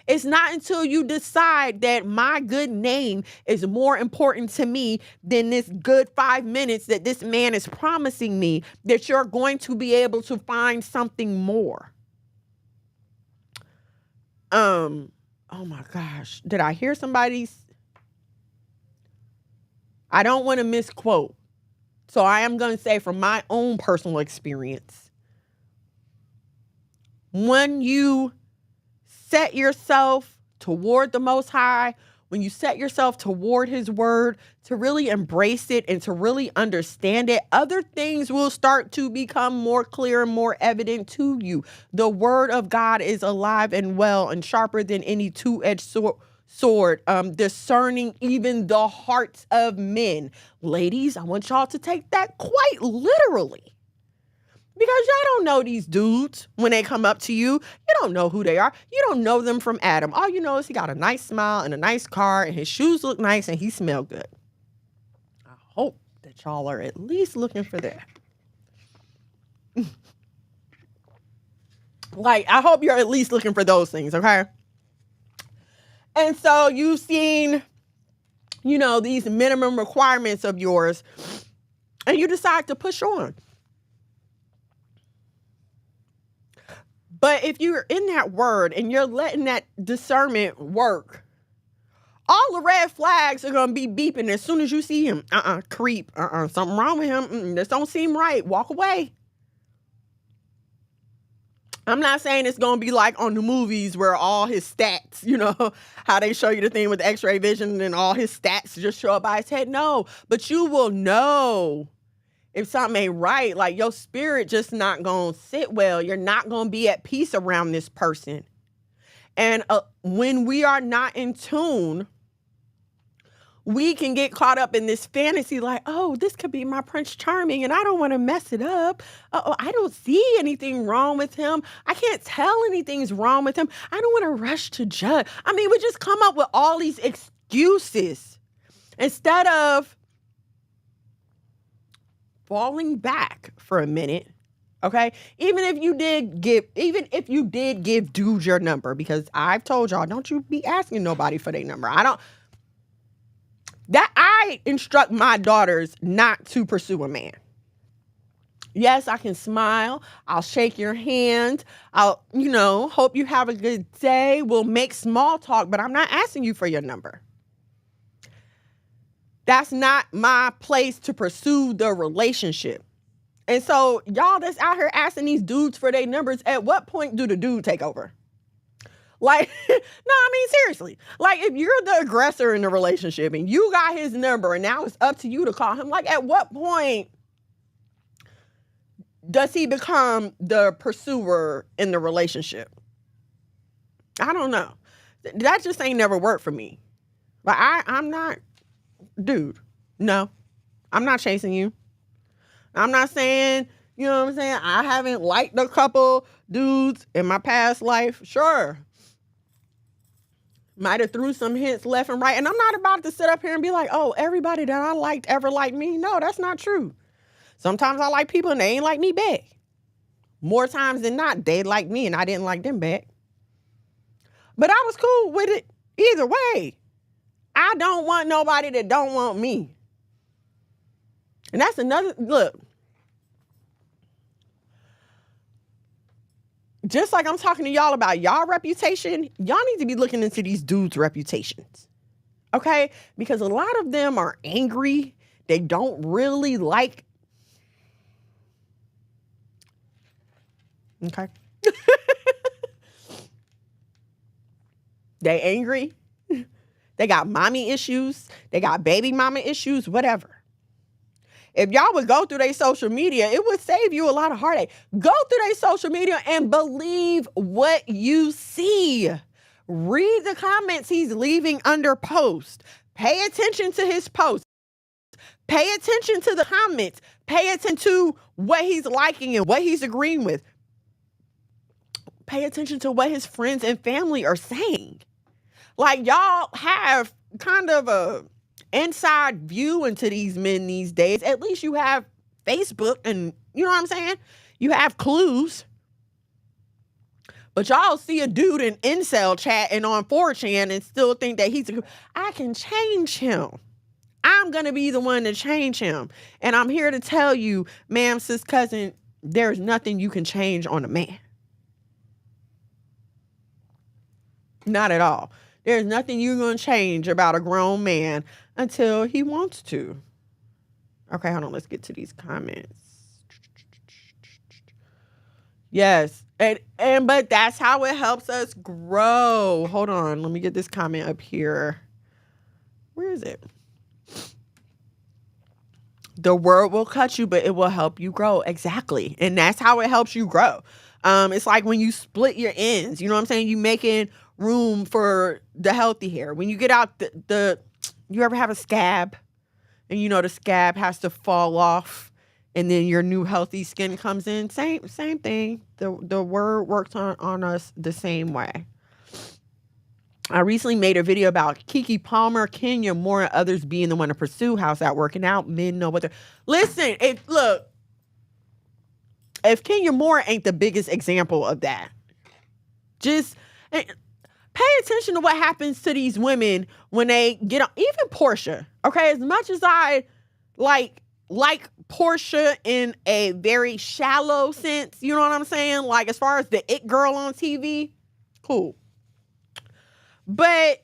It's not until you decide that my good name is more important to me than this good 5 minutes that this man is promising me that you're going to be able to find something more. Oh my gosh. Did I hear somebody's? I don't want to misquote. So I am going to say from my own personal experience, when you set yourself toward the Most High, when you set yourself toward His word, to really embrace it and to really understand it, other things will start to become more clear and more evident to you. The word of God is alive and well and sharper than any two-edged sword, discerning even the hearts of men. Ladies, I want y'all to take that quite literally. Because y'all don't know these dudes when they come up to you. You don't know who they are. You don't know them from Adam. All you know is he got a nice smile and a nice car and his shoes look nice and he smell good. I hope that y'all are at least looking for that. I hope you're at least looking for those things, okay? And so you've seen, these minimum requirements of yours and you decide to push on. But if you're in that word and you're letting that discernment work, all the red flags are going to be beeping as soon as you see him. Creep. Something wrong with him. This don't seem right. Walk away. I'm not saying it's going to be like on the movies where all his stats, how they show you the thing with the x-ray vision and all his stats just show up by his head. No, but you will know if something ain't right. Like your spirit just not going to sit well. You're not going to be at peace around this person. And when we are not in tune, we can get caught up in this fantasy like, oh, this could be my Prince Charming and I don't want to mess it up. I don't see anything wrong with him. I can't tell anything's wrong with him. I don't want to rush to judge. We just come up with all these excuses instead of falling back for a minute, okay? Even if you did give dudes your number, because I've told y'all, don't you be asking nobody for their number. I instruct my daughters not to pursue a man. Yes, I can smile. I'll shake your hand. I'll, hope you have a good day. We'll make small talk, but I'm not asking you for your number. That's not my place to pursue the relationship. And so y'all that's out here asking these dudes for their numbers, at what point do the dude take over? Seriously. If you're the aggressor in the relationship and you got his number and now it's up to you to call him, at what point does he become the pursuer in the relationship? I don't know. That just ain't never worked for me. But I'm not... Dude, no, I'm not chasing you. I'm not saying, I haven't liked a couple dudes in my past life. Sure. Might have threw some hints left and right. And I'm not about to sit up here and be like, oh, everybody that I liked ever liked me. No, that's not true. Sometimes I like people and they ain't like me back. More times than not, they like me and I didn't like them back. But I was cool with it either way. I don't want nobody that don't want me. And that's another, look. Just like I'm talking to y'all about y'all reputation, y'all need to be looking into these dudes' reputations. Okay? Because a lot of them are angry. They don't really like. Okay? They angry. They got mommy issues. They got baby mama issues, whatever. If y'all would go through their social media, it would save you a lot of heartache. Go through their social media and believe what you see. Read the comments he's leaving under post. Pay attention to his posts. Pay attention to the comments. Pay attention to what he's liking and what he's agreeing with. Pay attention to what his friends and family are saying. Like, y'all have kind of a inside view into these men these days. At least you have Facebook and, you know what I'm saying? You have clues. But y'all see a dude in incel chat and on 4chan and still think that I can change him. I'm going to be the one to change him. And I'm here to tell you, ma'am, sis, cousin, there's nothing you can change on a man. Not at all. There's nothing you're going to change about a grown man until he wants to. Okay, hold on. Let's get to these comments. Yes. But that's how it helps us grow. Hold on. Let me get this comment up here. Where is it? The word will cut you, but it will help you grow. Exactly. And that's how it helps you grow. It's like when you split your ends, you know what I'm saying? You making room for the healthy hair. When you get out you ever have a scab and you know the scab has to fall off and then your new healthy skin comes in? Same thing. The word works on us the same way. I recently made a video about Keke Palmer, Kenya Moore, and others being the one to pursue. How's that working out? Men know what they're... Listen, if Kenya Moore ain't the biggest example of that, just pay attention to what happens to these women when they get on. Even Portia, okay? As much as I like Portia in a very shallow sense, you know what I'm saying? Like, as far as the it girl on TV, cool. But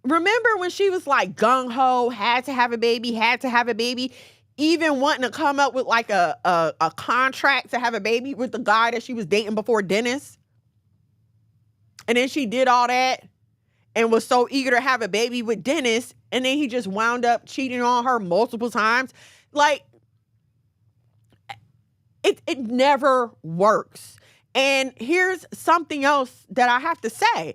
remember when she was like gung-ho, had to have a baby, even wanting to come up with like a contract to have a baby with the guy that she was dating before Dennis? And then she did all that and was so eager to have a baby with Dennis, and then he just wound up cheating on her multiple times. Like, it never works. And here's something else that I have to say.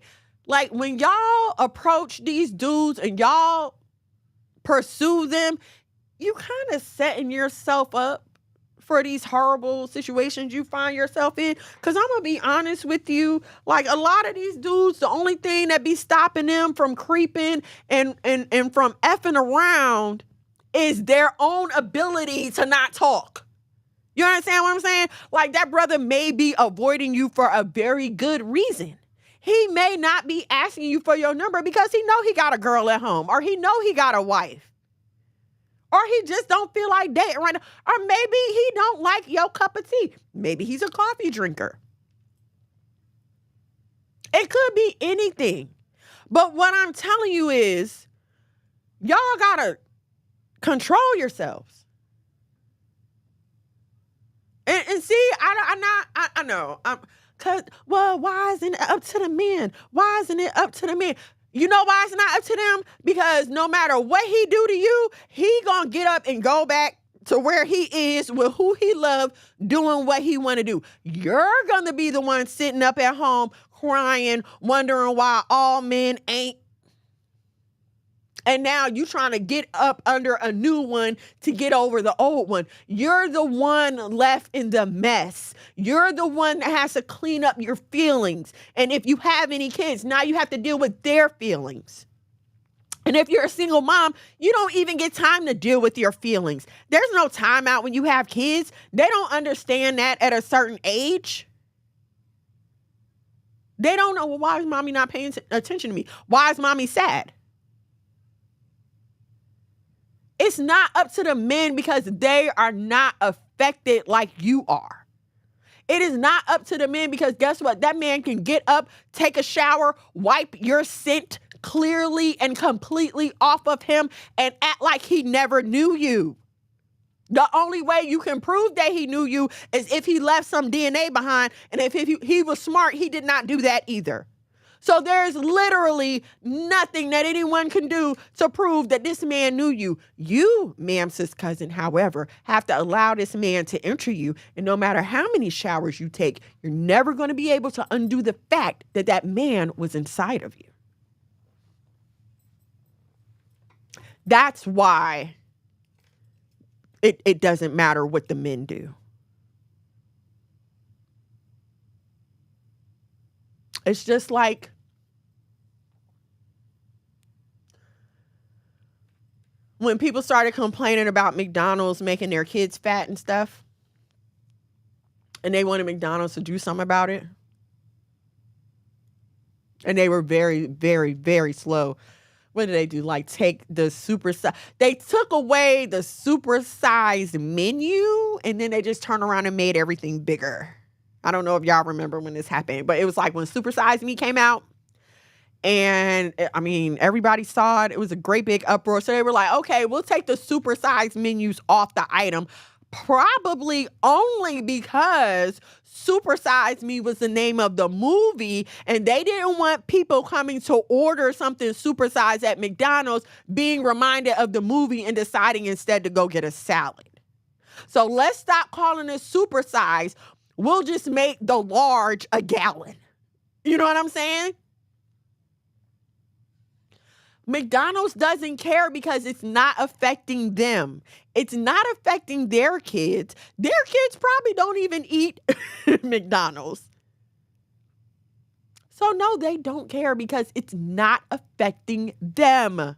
Like, when y'all approach these dudes and y'all pursue them, you kind of setting yourself up for these horrible situations you find yourself in. Because I'm going to be honest with you, like, a lot of these dudes, the only thing that be stopping them from creeping and from effing around is their own ability to not talk. You understand what I'm saying? Like, that brother may be avoiding you for a very good reason. He may not be asking you for your number because he know he got a girl at home, or he know he got a wife, or he just don't feel like dating right now, or maybe he don't like your cup of tea. Maybe he's a coffee drinker. It could be anything. But what I'm telling you is, y'all gotta control yourselves. And see, I know. Why isn't it up to the men? Why isn't it up to the men? You know why it's not up to them? Because no matter what he do to you, he gonna get up and go back to where he is with who he love, doing what he want to do. You're gonna be the one sitting up at home crying, wondering why all men ain't. And now you trying to get up under a new one to get over the old one. You're the one left in the mess. You're the one that has to clean up your feelings. And if you have any kids, now you have to deal with their feelings. And if you're a single mom, you don't even get time to deal with your feelings. There's no time out when you have kids. They don't understand that at a certain age. They don't know, well, why is mommy not paying attention to me? Why is mommy sad? It's not up to the men because they are not affected like you are. It is not up to the men because guess what? That man can get up, take a shower, wipe your scent clearly and completely off of him and act like he never knew you. The only way you can prove that he knew you is if he left some DNA behind. And if he was smart, he did not do that either. So there's literally nothing that anyone can do to prove that this man knew you. You, ma'am, sis cousin, however, have to allow this man to enter you. And no matter how many showers you take, you're never going to be able to undo the fact that that man was inside of you. That's why it doesn't matter what the men do. It's just like when people started complaining about McDonald's making their kids fat and stuff, and they wanted McDonald's to do something about it. And they were very, very, very slow. What did they do? Like take the they took away the supersized menu, and then they just turned around and made everything bigger. I don't know if y'all remember when this happened, but it was like when Supersize Me came out. And I mean, everybody saw it. It was a great big uproar. So they were like, okay, we'll take the supersized menus off the item. Probably only because Supersize Me was the name of the movie, and they didn't want people coming to order something supersized at McDonald's being reminded of the movie and deciding instead to go get a salad. So let's stop calling it supersize. We'll just make the large a gallon. You know what I'm saying? McDonald's doesn't care because it's not affecting them. It's not affecting their kids. Their kids probably don't even eat McDonald's. So no, they don't care because it's not affecting them.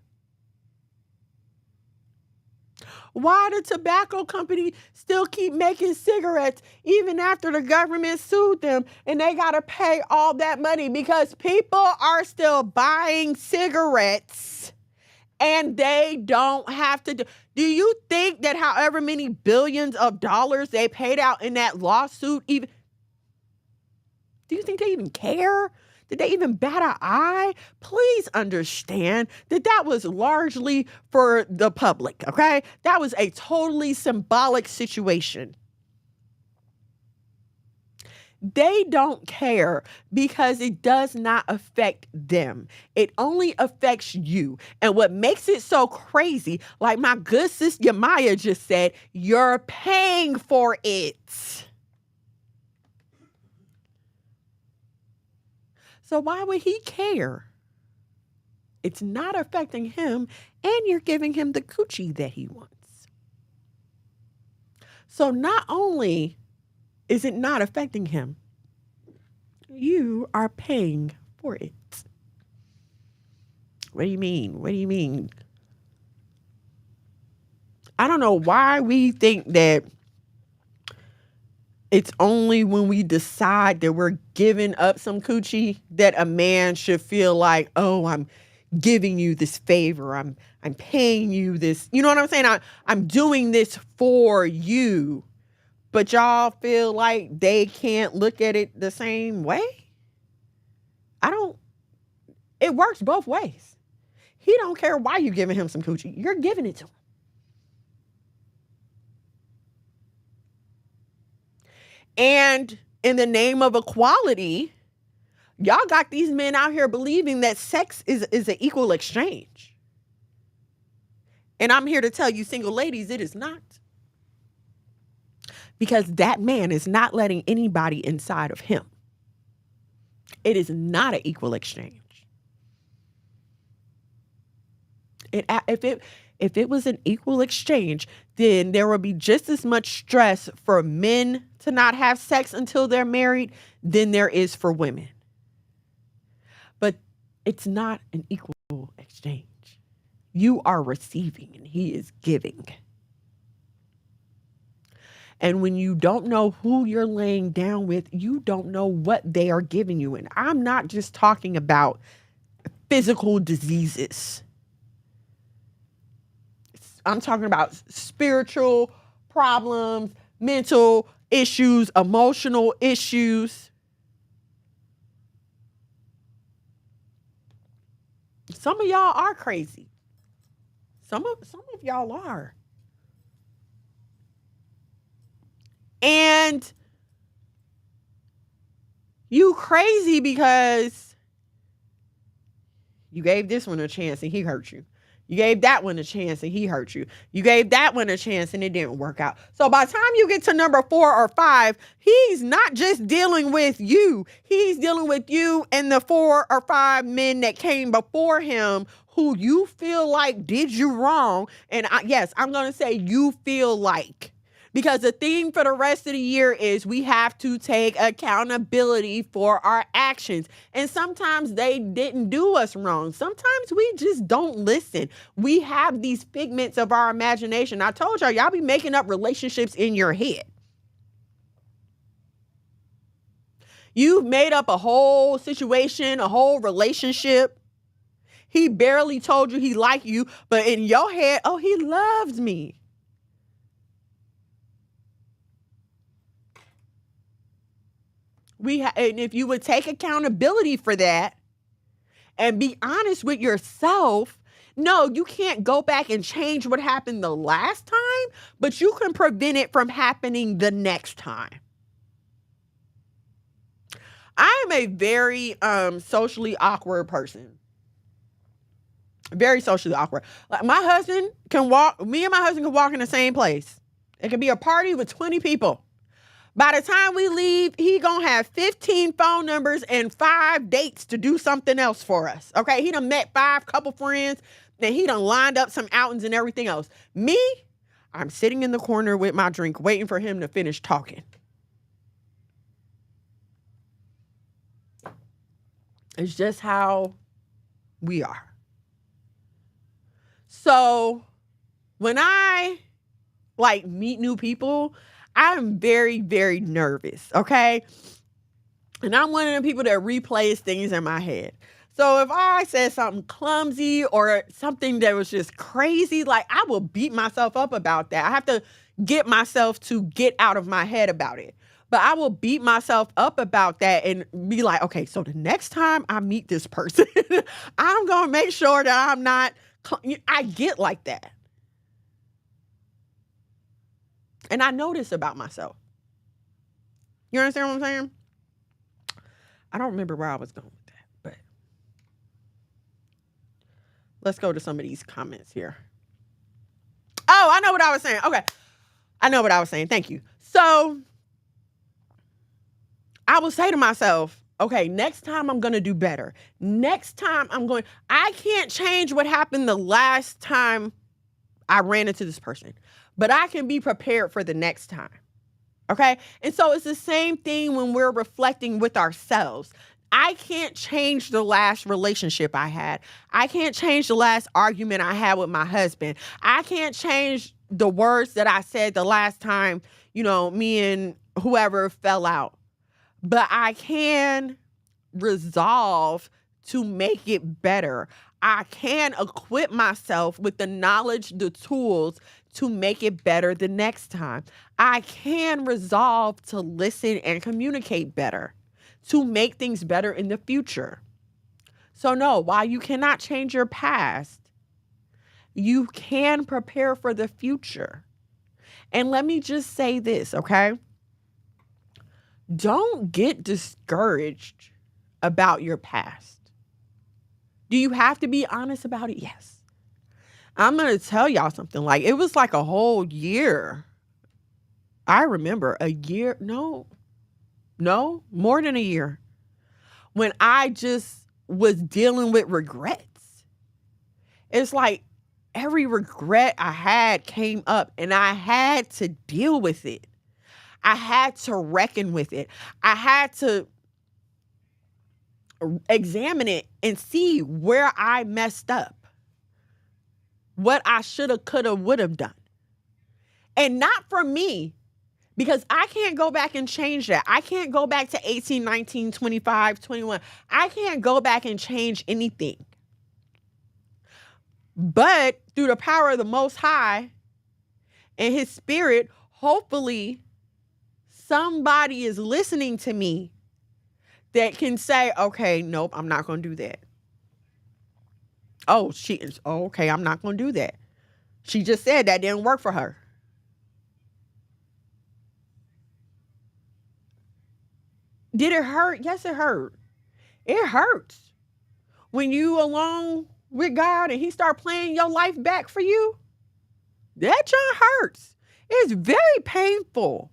Why the tobacco company still keep making cigarettes even after the government sued them and they got to pay all that money? Because people are still buying cigarettes and they don't have to do you think that however many billions of dollars they paid out in that lawsuit, do you think they even care? Did they even bat an eye? Please understand that that was largely for the public, okay? That was a totally symbolic situation. They don't care because it does not affect them. It only affects you. And what makes it so crazy, like my good sis Yamaya just said, you're paying for it. So why would he care? It's not affecting him, and you're giving him the coochie that he wants. So not only is it not affecting him, you are paying for it. What do you mean? What do you mean? I don't know why we think that it's only when we decide that we're giving up some coochie that a man should feel like, oh, I'm giving you this favor. I'm paying you this. You know what I'm saying? I'm doing this for you. But y'all feel like they can't look at it the same way? It works both ways. He don't care why you're giving him some coochie. You're giving it to him. And in the name of equality, y'all got these men out here believing that sex is an equal exchange. And I'm here to tell you, single ladies, it is not. Because that man is not letting anybody inside of him. It is not an equal exchange. If it was an equal exchange, then there would be just as much stress for men to not have sex until they're married than there is for women. But it's not an equal exchange. You are receiving and he is giving. And when you don't know who you're laying down with, you don't know what they are giving you. And I'm not just talking about physical diseases. I'm talking about spiritual problems, mental issues, emotional issues. Some of y'all are crazy. Some of y'all are. And you crazy because You gave this one a chance and he hurt you. You gave that one a chance and he hurt you. You gave that one a chance and it didn't work out. So by the time you get to number 4 or 5, he's not just dealing with you. He's dealing with you and the 4 or 5 men that came before him who you feel like did you wrong. And yes, I'm going to say you feel like. Because the theme for the rest of the year is we have to take accountability for our actions. And sometimes they didn't do us wrong. Sometimes we just don't listen. We have these figments of our imagination. I told y'all be making up relationships in your head. You've made up a whole situation, a whole relationship. He barely told you he liked you, but in your head, oh, he loves me. And if you would take accountability for that and be honest with yourself, no, you can't go back and change what happened the last time, but you can prevent it from happening the next time. I am a very socially awkward person. Very socially awkward. Like me and my husband can walk in the same place. It could be a party with 20 people. By the time we leave, he gonna have 15 phone numbers and 5 dates to do something else for us. Okay, he done met 5 couple friends, and he done lined up some outings and everything else. Me, I'm sitting in the corner with my drink, waiting for him to finish talking. It's just how we are. So when I meet new people, I'm very, very nervous, okay? And I'm one of the people that replays things in my head. So if I said something clumsy or something that was just crazy, I will beat myself up about that. I have to get myself to get out of my head about it. But I will beat myself up about that and be like, okay, so the next time I meet this person, I'm going to make sure that I'm not, I get like that. And I know this about myself. You understand what I'm saying? I don't remember where I was going with that, but let's go to some of these comments here. Oh, I know what I was saying. Okay. I know what I was saying. Thank you. So I will say to myself, okay, next time I'm going to do better. Next time I can't change what happened the last time I ran into this person, but I can be prepared for the next time. Okay. And so it's the same thing when we're reflecting with ourselves. I can't change the last relationship I had. I can't change the last argument I had with my husband. I can't change the words that I said the last time, me and whoever fell out. But I can resolve to make it better. I can equip myself with the knowledge, the tools to make it better the next time. I can resolve to listen and communicate better, to make things better in the future. So no, while you cannot change your past, you can prepare for the future. And let me just say this, okay? Don't get discouraged about your past. Do you have to be honest about it? Yes. I'm going to tell y'all something. It was like a whole year. I remember a year. No, more than a year. When I just was dealing with regrets. It's like every regret I had came up and I had to deal with it. I had to reckon with it. I had to examine it and see where I messed up. What I shoulda, coulda, woulda done. And not for me, because I can't go back and change that. I can't go back to 18, 19, 25, 21. I can't go back and change anything. But through the power of the Most High and His Spirit, hopefully somebody is listening to me that can say, okay, nope, I'm not going to do that. Oh, okay, I'm not going to do that. She just said that didn't work for her. Did it hurt? Yes, it hurt. It hurts. when you alone with God and he start playing your life back for you, that John hurts. It's very painful.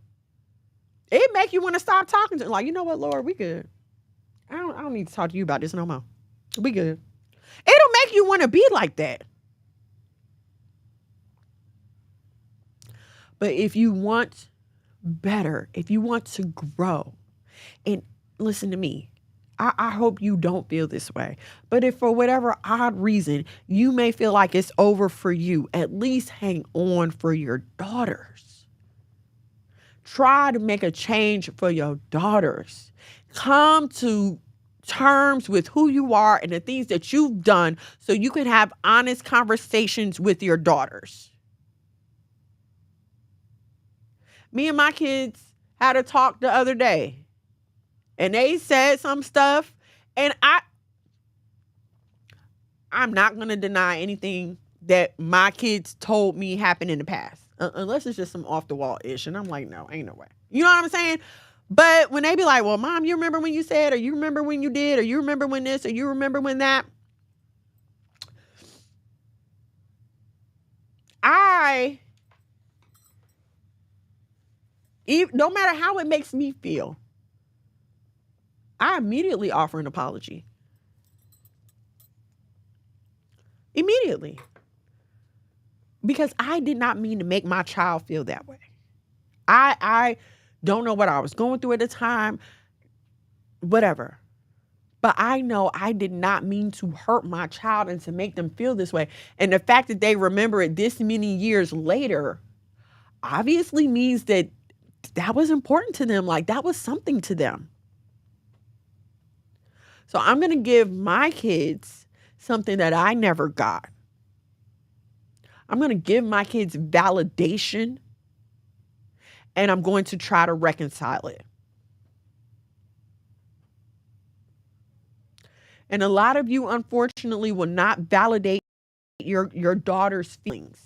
It make you want to stop talking to him. Like, you know what, Lord, we good. I don't need to talk to you about this no more. We good. It'll make you want to be like that. But if you want better, if you want to grow, and listen to me, I hope you don't feel this way. But if for whatever odd reason you may feel like it's over for you, at least hang on for your daughters. Try to make a change for your daughters. Come to terms with who you are and the things that you've done so you can have honest conversations with your daughters. Me and my kids had a talk the other day, and they said some stuff, and I'm not going to deny anything that my kids told me happened in the past, unless it's just some off the wall ish. And I'm like, no, ain't no way. You know what I'm saying? But when they be like, well, Mom, you remember when you said, or you remember when you did, or you remember when this, or you remember when that? No matter how it makes me feel, I immediately offer an apology. Immediately. Because I did not mean to make my child feel that way. I don't know what I was going through at the time, whatever. But I know I did not mean to hurt my child and to make them feel this way. And the fact that they remember it this many years later obviously means that that was important to them. Like, that was something to them. So I'm going to give my kids something that I never got. I'm going to give my kids validation, and I'm going to try to reconcile it. And a lot of you, unfortunately, will not validate your daughter's feelings.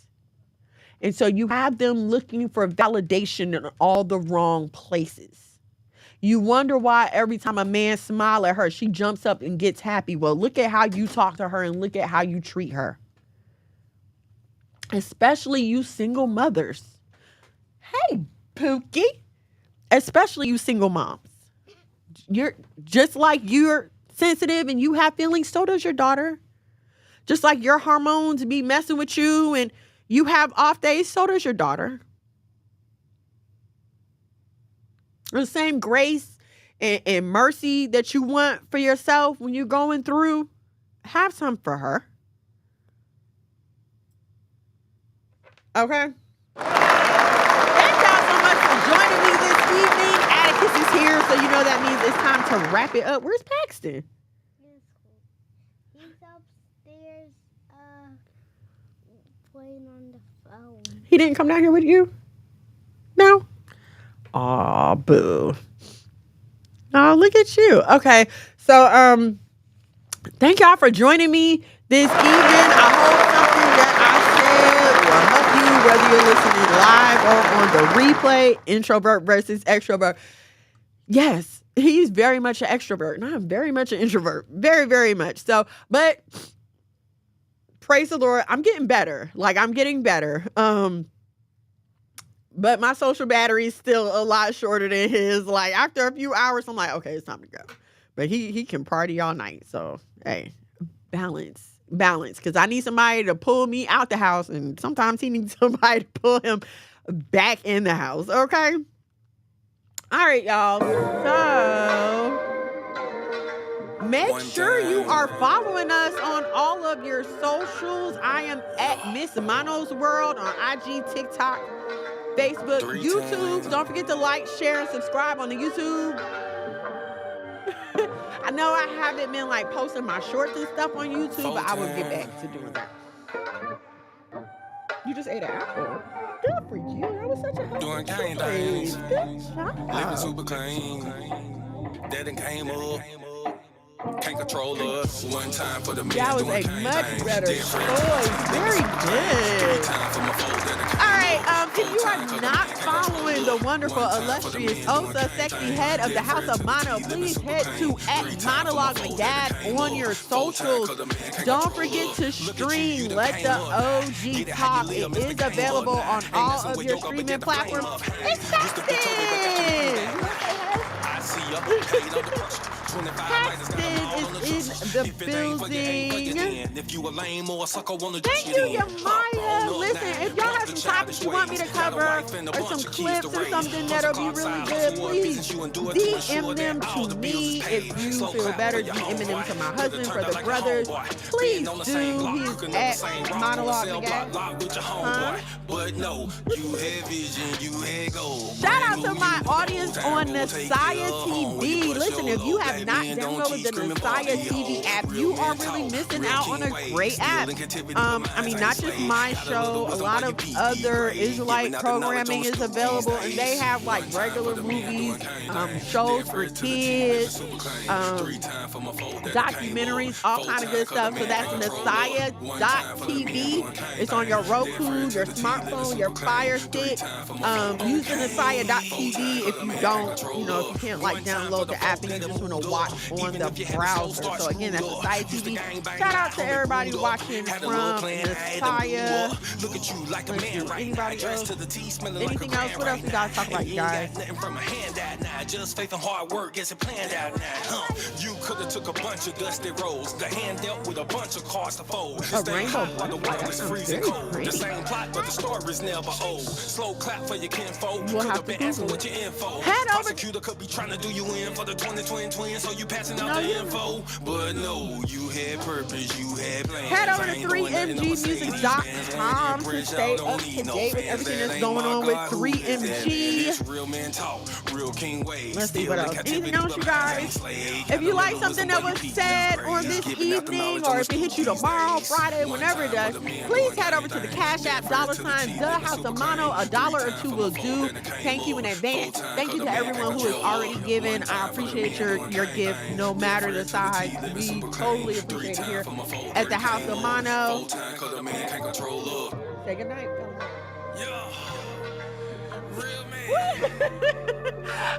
And so you have them looking for validation in all the wrong places. You wonder why every time a man smiles at her, she jumps up and gets happy. Well, look at how you talk to her and look at how you treat her. Especially you single mothers. Hey, Pookie. Especially you single moms. You're just like you're sensitive and you have feelings, so does your daughter. Just like your hormones be messing with you and you have off days, so does your daughter. The same grace and mercy that you want for yourself when you're going through, have some for her. Okay? Thank y'all so much for joining me this evening. Atticus is here, so you know that means it's time to wrap it up. Where's Paxton? He's upstairs playing on the phone. He didn't come down here with you? No? Aw, boo. Oh, look at you. Okay. So, thank y'all for joining me this evening. I hope something that I said will help you, whether you're listening live or on the replay. Introvert versus extrovert. Yes, he's very much an extrovert, and I'm very much an introvert. Very, very much. So, but praise the Lord, I'm getting better. Like, I'm getting better. But my social battery is still a lot shorter than his. Like, after a few hours, I'm like, okay, it's time to go. But he can party all night. So, hey, balance. Because I need somebody to pull me out the house. And sometimes he needs somebody to pull him back in the house. Okay? All right, y'all. So, make sure you are following us on all of your socials. I am at Miss Manos World on IG, TikTok, Facebook, YouTube. Don't forget to like, share, and subscribe on the YouTube. I know I haven't been like posting my shorts and stuff on YouTube, but I will get back to doing that. You just ate an apple. Good for you. That was such a healthy Doing gang choice. things. Good job. Living super clean. That done came up. Can't control us. One time for the men That was doing a gang much things. better Different. choice. Very good. Time for my folks that done came All right, if you are not following the wonderful, illustrious, sexy head of the House of Mono, please head to @MonologueMcGad on your socials. Don't forget to stream Let the OG Talk. It is available on all of your streaming platforms. It's Paxton! Paxton is in the building. Thank you, Yamaya. Listen, if y'all have some topics you want me to cover, or some clips or something that'll be really good, please DM them to me. If you feel better DMing them to my husband, for the brothers, please do. He's at Monologue Again. Shout out to my audience on Nasaya TV. Listen, if you have not downloaded the Nasaya TV app, you are really missing out on a great app. I mean, not just my show, a lot of other Israelite programming is available, and they have like regular movies, shows for kids, documentaries, all kind of good stuff. So that's Nasaya.tv. It's on your Roku, your smartphone, your Fire Stick. Use the Nasaya.tv if you don't, if you can't like download the app and you just want to watch on the browser. So again, that's Nasaya TV. Shout out to everybody watching from Nasaya. Anybody else? Anything else? What else we gotta talk about, you guys? Just faith and hard work gets it planned out now. You could have took a bunch of dusty rolls. The hand dealt with a bunch of cards to fold. A rainbow. While the world is freezing cold. The same plot, but the story's never old. Slow clap for your kinfolk. Could have been asking what your info. Prosecutor could be trying to do you in for the 2020 so you passing out the info. But no, you had purpose, you had plans. Head over to 3mgmusic.com to stay up to date with everything that's going on with 3MG. Real men talk, real king ways. Let's see what else. Anything else, you guys? If you like something that was said on this evening, or if it hits you tomorrow, Friday, whenever it does, please head over to the Cash App, $, The House of Mono. $1 or $2 will do. Thank you in advance. Thank you to everyone who has already given. I appreciate your gift, no matter the size. We totally appreciate it here at the House of Mono. Say goodnight.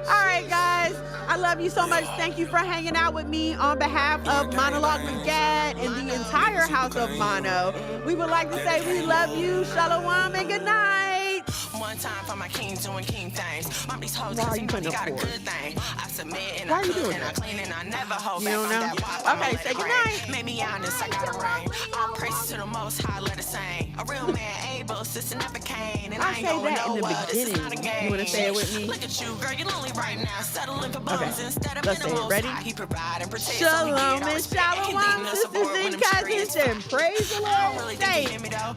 All right, guys. I love you so much. Thank you for hanging out with me on behalf of Monologue Magad and the entire House of Mono. We would like to say we love you. Shalom and good night. One time for my king doing king things. Mom, these hoes you got a good thing. I submit and I cook and I clean and I never hold back. You don't know? Okay, say goodnight. Made me honest, I got a ring. All praises to the most high, let it sing. A real man, able, sister never came. And I ain't going nowhere. This is not a game. You want to say it with me? Look at you, girl, you're lonely right now. Settling for bums instead of let's say it. Ready? He provide and protect. Shalom and shalom, sisters and cousins, and praise the Lord. Say it. All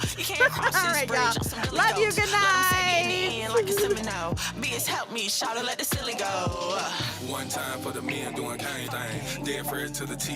right, y'all. Love you. Good night. Like a Seminole. Be help me, shout it, let the silly go. One time for the men doing kind thing. Dead first to the T.